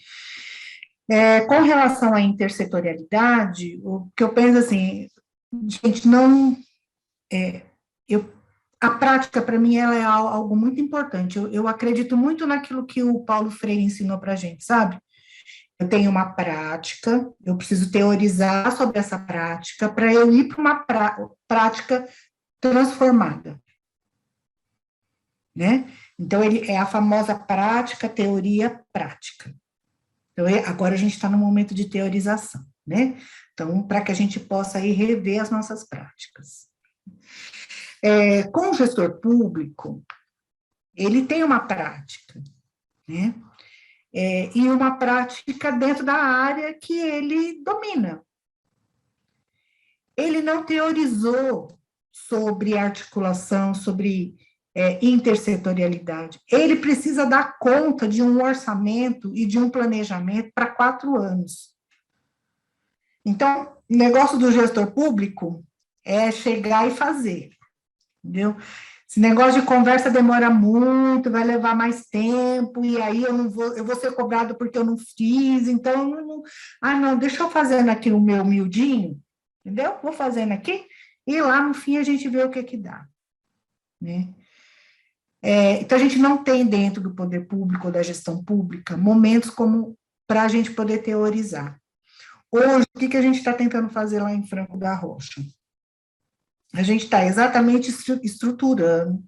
Com relação à intersetorialidade, o que eu penso assim, gente, não... a prática, para mim, ela é algo muito importante. Eu acredito muito naquilo que o Paulo Freire ensinou para a gente, sabe? Eu tenho uma prática, eu preciso teorizar sobre essa prática para eu ir para uma prática transformada, né? Então, ele é a famosa prática, teoria, prática. Então, agora a gente está no momento de teorização, né? Então, para que a gente possa aí rever as nossas práticas. Com o gestor público, ele tem uma prática, né? E uma prática dentro da área que ele domina. Ele não teorizou sobre articulação, sobre intersetorialidade. Ele precisa dar conta de um orçamento e de um planejamento para 4 anos. Então, o negócio do gestor público é chegar e fazer, entendeu? Esse negócio de conversa demora muito, vai levar mais tempo, e aí eu vou ser cobrado porque eu não fiz, então, não, deixa eu fazendo aqui o meu miudinho, entendeu? Vou fazendo aqui, e lá no fim a gente vê o que dá, né? Então, a gente não tem dentro do poder público ou da gestão pública momentos como para a gente poder teorizar. Hoje, o que a gente está tentando fazer lá em Franco da Rocha? A gente está exatamente estruturando,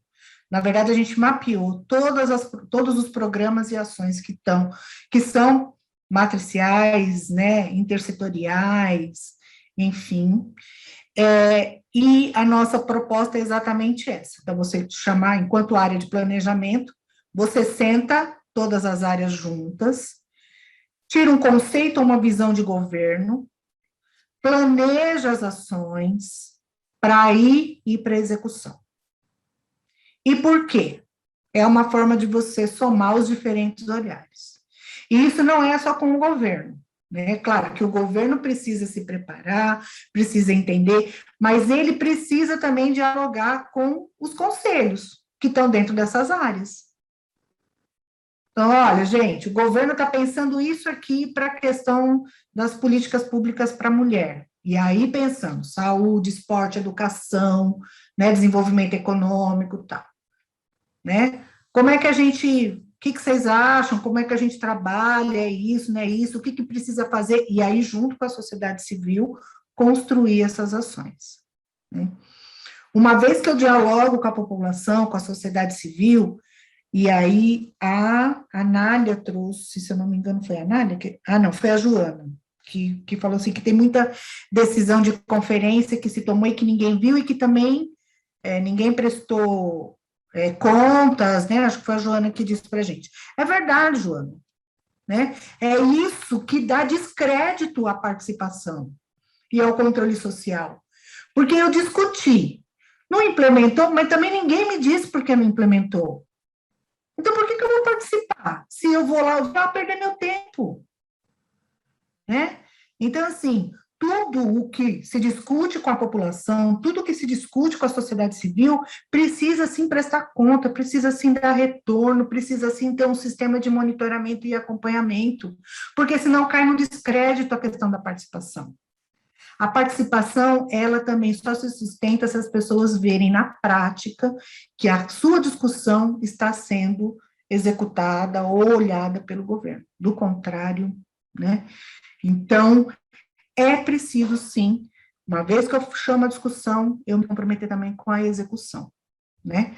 na verdade, a gente mapeou todos os programas e ações que são matriciais, né, intersetoriais, enfim, e a nossa proposta é exatamente essa. Então, você chamar, enquanto área de planejamento, você senta todas as áreas juntas, tira um conceito ou uma visão de governo, planeja as ações para ir para a execução. E por quê? É uma forma de você somar os diferentes olhares. E isso não é só com o governo, né? Claro que o governo precisa se preparar, precisa entender, mas ele precisa também dialogar com os conselhos que estão dentro dessas áreas. Então, olha, gente, o governo está pensando isso aqui para a questão das políticas públicas para a mulher. E aí pensamos, saúde, esporte, educação, né, desenvolvimento econômico e tal. Né? Como é que a gente, o que vocês acham, como é que a gente trabalha, é isso, não é isso, o que precisa fazer, e aí, junto com a sociedade civil, construir essas ações. Né? Uma vez que eu dialogo com a população, com a sociedade civil, e aí a Anália trouxe, se eu não me engano, foi a Anália? Foi a Joana, que falou assim, que tem muita decisão de conferência que se tomou e que ninguém viu, e que também ninguém prestou contas, né? Acho que foi a Joana que disse para a gente. É verdade, Joana. Né? É isso que dá descrédito à participação e ao controle social. Porque eu discuti, não implementou, mas também ninguém me disse por que não implementou. Então, por que eu vou participar? Se eu vou lá, eu vou perder meu tempo. Né? Então, assim, tudo o que se discute com a população, tudo o que se discute com a sociedade civil, precisa, sim, prestar conta, precisa, sim, dar retorno, precisa, sim, ter um sistema de monitoramento e acompanhamento, porque senão cai no descrédito a questão da participação. A participação, ela também só se sustenta se as pessoas verem na prática que a sua discussão está sendo executada ou olhada pelo governo. Do contrário, né? Então, é preciso, sim, uma vez que eu chamo a discussão, eu me comprometer também com a execução, né?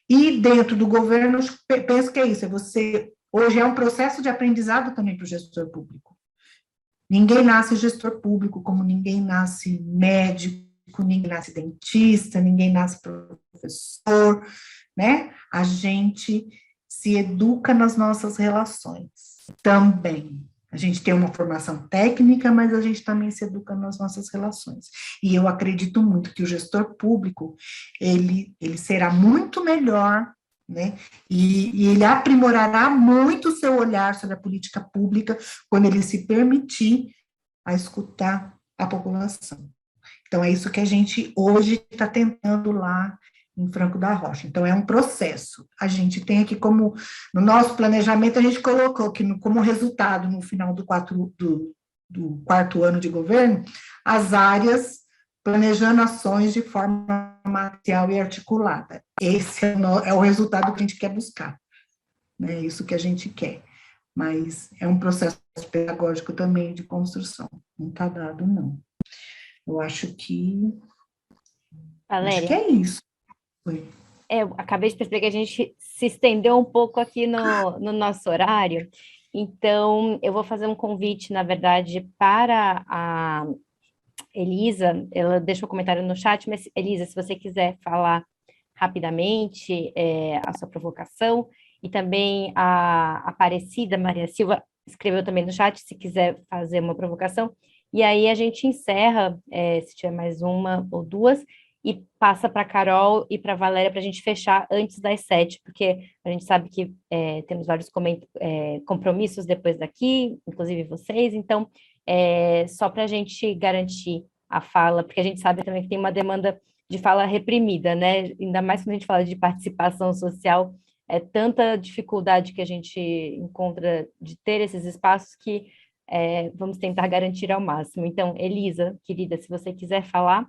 E dentro do governo, eu penso que é isso, hoje é um processo de aprendizado também para o gestor público. Ninguém nasce gestor público, como ninguém nasce médico, ninguém nasce dentista, ninguém nasce professor, né? A gente se educa nas nossas relações também, A gente tem uma formação técnica, mas a gente também se educa nas nossas relações. E eu acredito muito que o gestor público, ele será muito melhor, né? E ele aprimorará muito o seu olhar sobre a política pública quando ele se permitir a escutar a população. Então, é isso que a gente hoje está tentando lá em Franco da Rocha. Então, é um processo. A gente tem aqui como, no nosso planejamento, a gente colocou que como resultado, no final do quarto ano de governo, as áreas planejando ações de forma material e articulada. Esse é o resultado que a gente quer buscar. É isso que a gente quer. Mas é um processo pedagógico também de construção. Não está dado, não. Eu acho que Valéria, é isso. eu acabei de perceber que a gente se estendeu um pouco aqui no nosso horário, então eu vou fazer um convite, na verdade, para a Elisa. Ela deixou um comentário no chat, mas Elisa, se você quiser falar rapidamente a sua provocação, e também a Aparecida Maria Silva escreveu também no chat, se quiser fazer uma provocação, e aí a gente encerra, se tiver mais uma ou duas, e passa para a Carol e para a Valéria para a gente fechar antes das 7, porque a gente sabe que temos vários compromissos depois daqui, inclusive vocês, então, só para a gente garantir a fala, porque a gente sabe também que tem uma demanda de fala reprimida, né? Ainda mais quando a gente fala de participação social, é tanta dificuldade que a gente encontra de ter esses espaços que vamos tentar garantir ao máximo. Então, Elisa, querida, se você quiser falar,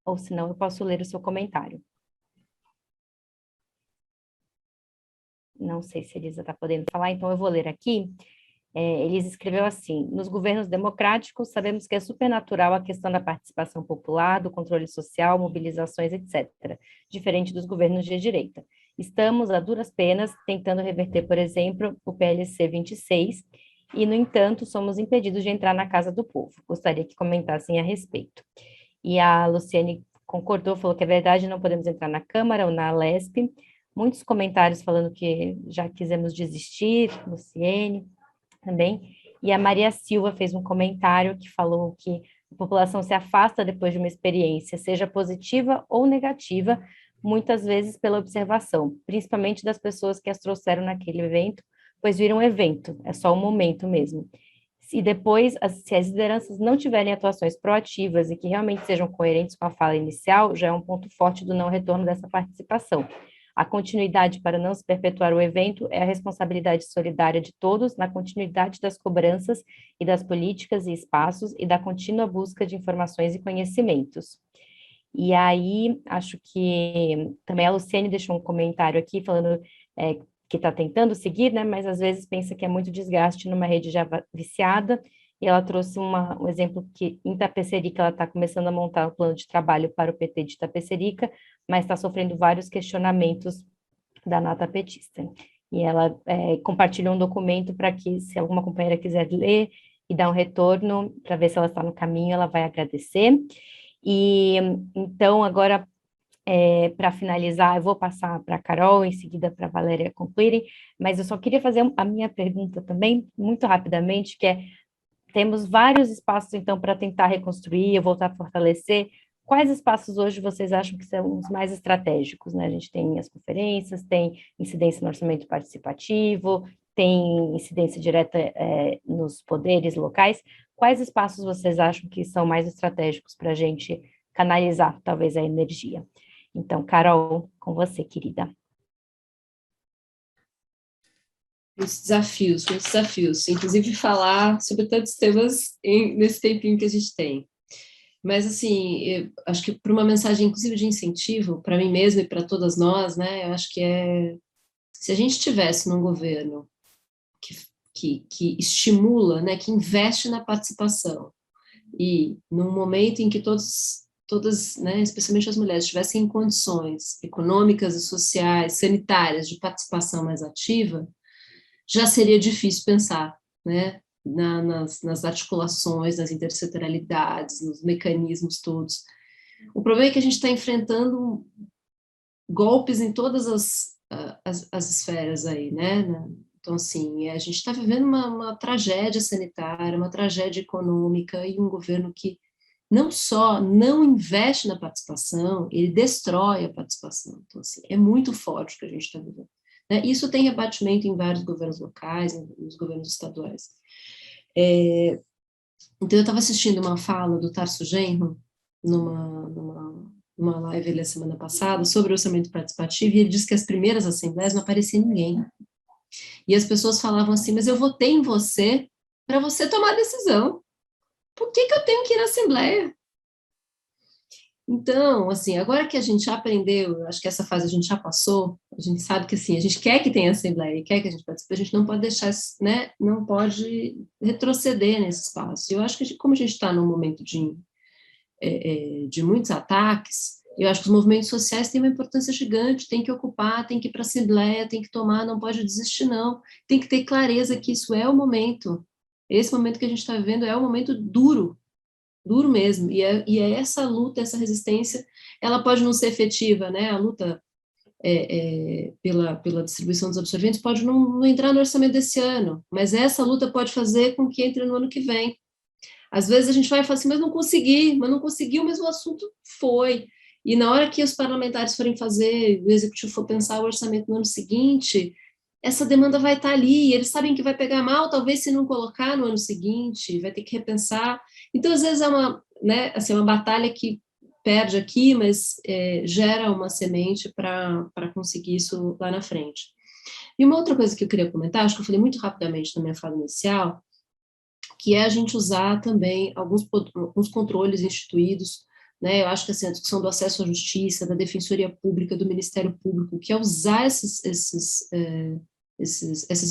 ou se não, eu posso ler o seu comentário. Não sei se a Elisa está podendo falar, então eu vou ler aqui. Elisa escreveu assim: nos governos democráticos, sabemos que é supernatural a questão da participação popular, do controle social, mobilizações, etc., diferente dos governos de direita. Estamos, a duras penas, tentando reverter, por exemplo, o PLC 26, e, no entanto, somos impedidos de entrar na casa do povo. Gostaria que comentassem a respeito. E a Luciane concordou, falou que é verdade, não podemos entrar na Câmara ou na Alesp. Muitos comentários falando que já quisemos desistir, Luciane também. E a Maria Silva fez um comentário que falou que a população se afasta depois de uma experiência, seja positiva ou negativa, muitas vezes pela observação, principalmente das pessoas que as trouxeram naquele evento, pois viram um evento, é só um momento mesmo. E depois, se as lideranças não tiverem atuações proativas e que realmente sejam coerentes com a fala inicial, já é um ponto forte do não retorno dessa participação. A continuidade para não se perpetuar o evento é a responsabilidade solidária de todos na continuidade das cobranças e das políticas e espaços e da contínua busca de informações e conhecimentos. E aí, acho que também a Luciane deixou um comentário aqui falando que está tentando seguir, né, mas às vezes pensa que é muito desgaste numa rede já viciada, e ela trouxe um exemplo que em Itapecerica ela está começando a montar um plano de trabalho para o PT de Itapecerica, mas está sofrendo vários questionamentos da nata petista. E ela compartilhou um documento para que, se alguma companheira quiser ler e dar um retorno, para ver se ela está no caminho, ela vai agradecer. E então, agora, para finalizar, eu vou passar para a Carol, em seguida para a Valéria concluírem, mas eu só queria fazer a minha pergunta também, muito rapidamente, que temos vários espaços, então, para tentar reconstruir, voltar a fortalecer. Quais espaços hoje vocês acham que são os mais estratégicos, né? A gente tem as conferências, tem incidência no orçamento participativo, tem incidência direta nos poderes locais. Quais espaços vocês acham que são mais estratégicos para a gente canalizar, talvez, a energia? Então, Carol, com você, querida. Muitos desafios, inclusive falar sobre tantos temas nesse tempinho que a gente tem. Mas, assim, eu acho que por uma mensagem, inclusive, de incentivo, para mim mesma e para todas nós, né, eu acho que se a gente estivesse num governo que estimula, né, que investe na participação, e num momento em que todas, né, especialmente as mulheres, estivessem em condições econômicas e sociais, sanitárias, de participação mais ativa, já seria difícil pensar, né, nas articulações, nas intersetorialidades, nos mecanismos todos. O problema é que a gente está enfrentando golpes em todas as esferas aí, né, Então, assim, a gente está vivendo uma tragédia sanitária, uma tragédia econômica e um governo que não só não investe na participação, ele destrói a participação. Então, assim, é muito forte o que a gente está vivendo, né? Isso tem rebatimento em vários governos locais, nos governos estaduais. Então, eu estava assistindo uma fala do Tarso Genro, numa live ele, a semana passada, sobre o orçamento participativo, e ele disse que as primeiras assembleias não aparecia ninguém. E as pessoas falavam assim, mas eu votei em você para você tomar a decisão. Por que eu tenho que ir na Assembleia? Então, assim, agora que a gente já aprendeu, acho que essa fase a gente já passou, a gente sabe que, assim, a gente quer que tenha Assembleia e quer que a gente participe, a gente não pode deixar, né, não pode retroceder nesse espaço. Eu acho que, como a gente está num momento de muitos ataques, eu acho que os movimentos sociais têm uma importância gigante, tem que ocupar, tem que ir para a Assembleia, tem que tomar, não pode desistir, não. Tem que ter clareza que isso é o momento. Esse momento que a gente está vivendo é um momento duro mesmo, e é essa luta, essa resistência, ela pode não ser efetiva, né, a luta pela distribuição dos absorventes pode não entrar no orçamento desse ano, mas essa luta pode fazer com que entre no ano que vem. Às vezes a gente vai falar assim, mas não conseguiu, mas o assunto foi, e na hora que os parlamentares forem fazer, o executivo for pensar o orçamento no ano seguinte, essa demanda vai estar ali, eles sabem que vai pegar mal, talvez se não colocar no ano seguinte, vai ter que repensar. Então, às vezes é né, assim, uma batalha que perde aqui, mas gera uma semente para conseguir isso lá na frente. E uma outra coisa que eu queria comentar, acho que eu falei muito rapidamente na minha fala inicial, que é a gente usar também alguns controles instituídos, né? Eu acho que assim, a discussão do acesso à justiça, da Defensoria Pública, do Ministério Público, que é usar essas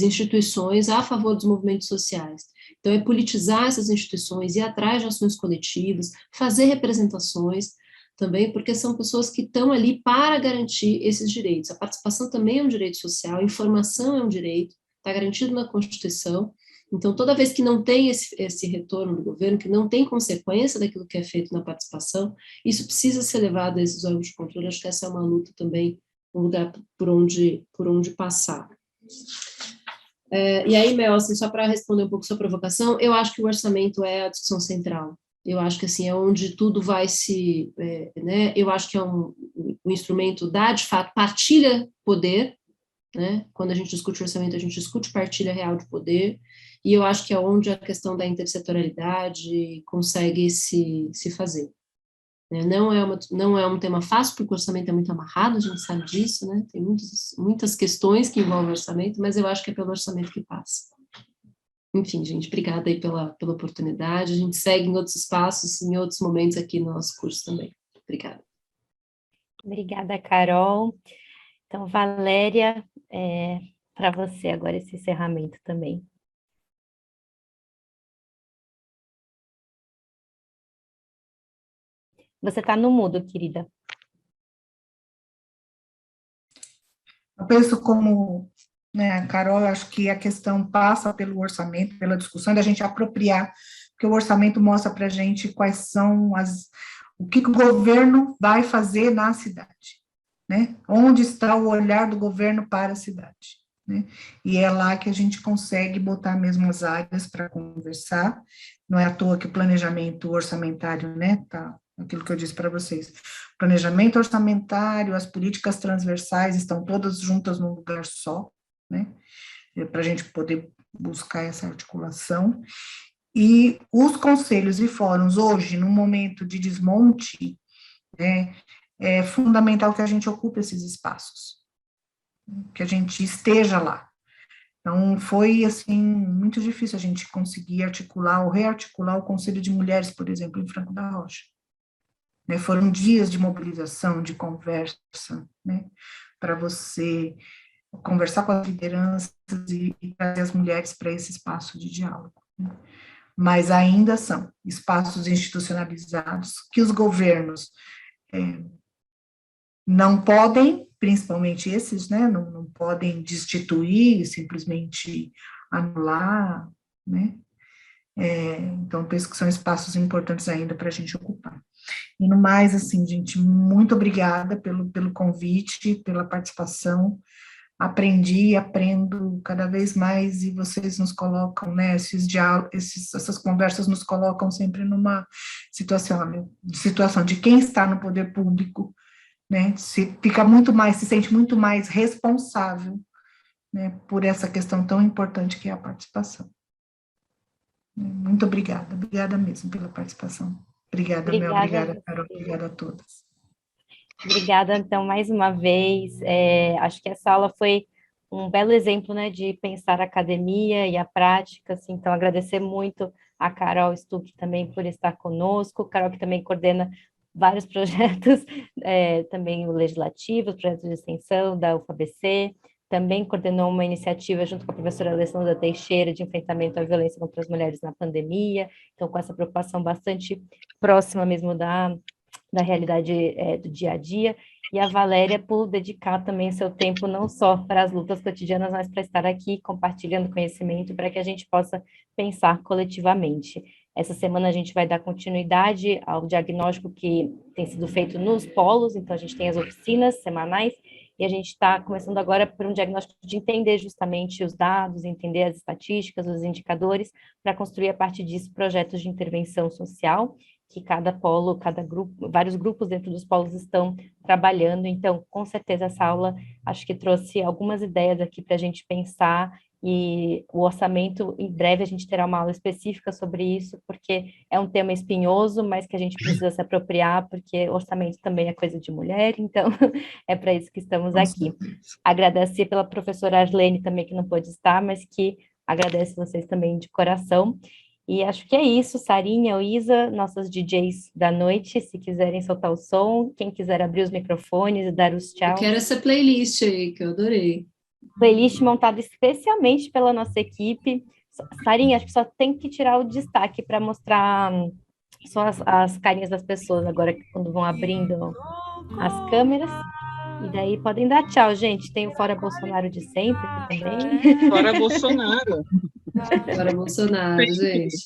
instituições a favor dos movimentos sociais. Então, é politizar essas instituições, ir atrás de ações coletivas, fazer representações também, porque são pessoas que estão ali para garantir esses direitos. A participação também é um direito social, a informação é um direito, está garantido na Constituição. Então, toda vez que não tem esse retorno do governo, que não tem consequência daquilo que é feito na participação, isso precisa ser levado a esses órgãos de controle. Acho que essa é uma luta também, um lugar por onde passar. E aí, Mel, assim, só para responder um pouco sua provocação, eu acho que o orçamento é a discussão central. Eu acho que assim, é onde tudo vai né, eu acho que é um instrumento de fato, partilha poder, né? Quando a gente discute orçamento, a gente discute partilha real de poder, e eu acho que é onde a questão da intersetorialidade consegue se fazer. Não é um tema fácil, porque o orçamento é muito amarrado, a gente sabe disso, né? Tem muitas questões que envolvem o orçamento, mas eu acho que é pelo orçamento que passa. Enfim, gente, obrigada aí pela oportunidade, a gente segue em outros espaços, em outros momentos aqui no nosso curso também. Obrigada. Obrigada, Carol. Então, Valéria, para você agora esse encerramento também. Você está no mudo, querida. Eu penso como, né, Carol, acho que a questão passa pelo orçamento, pela discussão, da gente apropriar, porque o orçamento mostra para a gente quais são o que o governo vai fazer na cidade, né? Onde está o olhar do governo para a cidade, né? E é lá que a gente consegue botar mesmo as áreas para conversar. Não é à toa que o planejamento orçamentário, né, tá, aquilo que eu disse para vocês, planejamento orçamentário, as políticas transversais estão todas juntas num lugar só, né, para a gente poder buscar essa articulação. E os conselhos e fóruns, hoje, no momento de desmonte, né, é fundamental que a gente ocupe esses espaços, que a gente esteja lá. Então, foi, assim, muito difícil a gente conseguir articular ou rearticular o Conselho de Mulheres, por exemplo, em Franco da Rocha. Né, foram dias de mobilização, de conversa, né, para você conversar com as lideranças e trazer as mulheres para esse espaço de diálogo. Né. Mas ainda são espaços institucionalizados que os governos não podem, principalmente esses, né, não podem destituir, simplesmente anular, né, então penso que são espaços importantes ainda para a gente ocupar. E no mais, assim, gente, muito obrigada pelo convite, pela participação, aprendi e aprendo cada vez mais, e vocês nos colocam, né, essas conversas nos colocam sempre numa situação de quem está no poder público, né, se sente muito mais responsável, né, por essa questão tão importante que é a participação. Muito obrigada mesmo pela participação. Obrigada, Mel, obrigada, Carol, obrigada a todas. Obrigada, então, mais uma vez. Acho que essa aula foi um belo exemplo, né, de pensar a academia e a prática, assim, então agradecer muito a Carol Stuck também por estar conosco, Carol que também coordena vários projetos, também o legislativo, os projetos de extensão da UFABC, também coordenou uma iniciativa junto com a professora Alessandra Teixeira de enfrentamento à violência contra as mulheres na pandemia, então com essa preocupação bastante próxima mesmo da realidade do dia a dia, e a Valéria por dedicar também seu tempo não só para as lutas cotidianas, mas para estar aqui compartilhando conhecimento para que a gente possa pensar coletivamente. Essa semana a gente vai dar continuidade ao diagnóstico que tem sido feito nos polos, então a gente tem as oficinas semanais, e a gente está começando agora por um diagnóstico de entender justamente os dados, entender as estatísticas, os indicadores, para construir a partir disso projetos de intervenção social, que cada polo, cada grupo, vários grupos dentro dos polos estão trabalhando. Então, com certeza, essa aula acho que trouxe algumas ideias aqui para a gente pensar, e o orçamento, em breve a gente terá uma aula específica sobre isso, porque é um tema espinhoso, mas que a gente precisa se apropriar, porque orçamento também é coisa de mulher, então é para isso que estamos aqui. Agradecer pela professora Arlene também, que não pôde estar, mas que agradece vocês também de coração. E acho que é isso, Sarinha, Isa, nossas DJs da noite, se quiserem soltar o som, quem quiser abrir os microfones e dar os tchau. Eu quero essa playlist aí, que eu adorei. Playlist montada especialmente pela nossa equipe. Sarinha, acho que só tem que tirar o destaque para mostrar só as carinhas das pessoas agora, quando vão abrindo as câmeras. E daí podem dar tchau, gente. Tem o Fora Bolsonaro de sempre também. Fora Bolsonaro. Fora Bolsonaro, gente.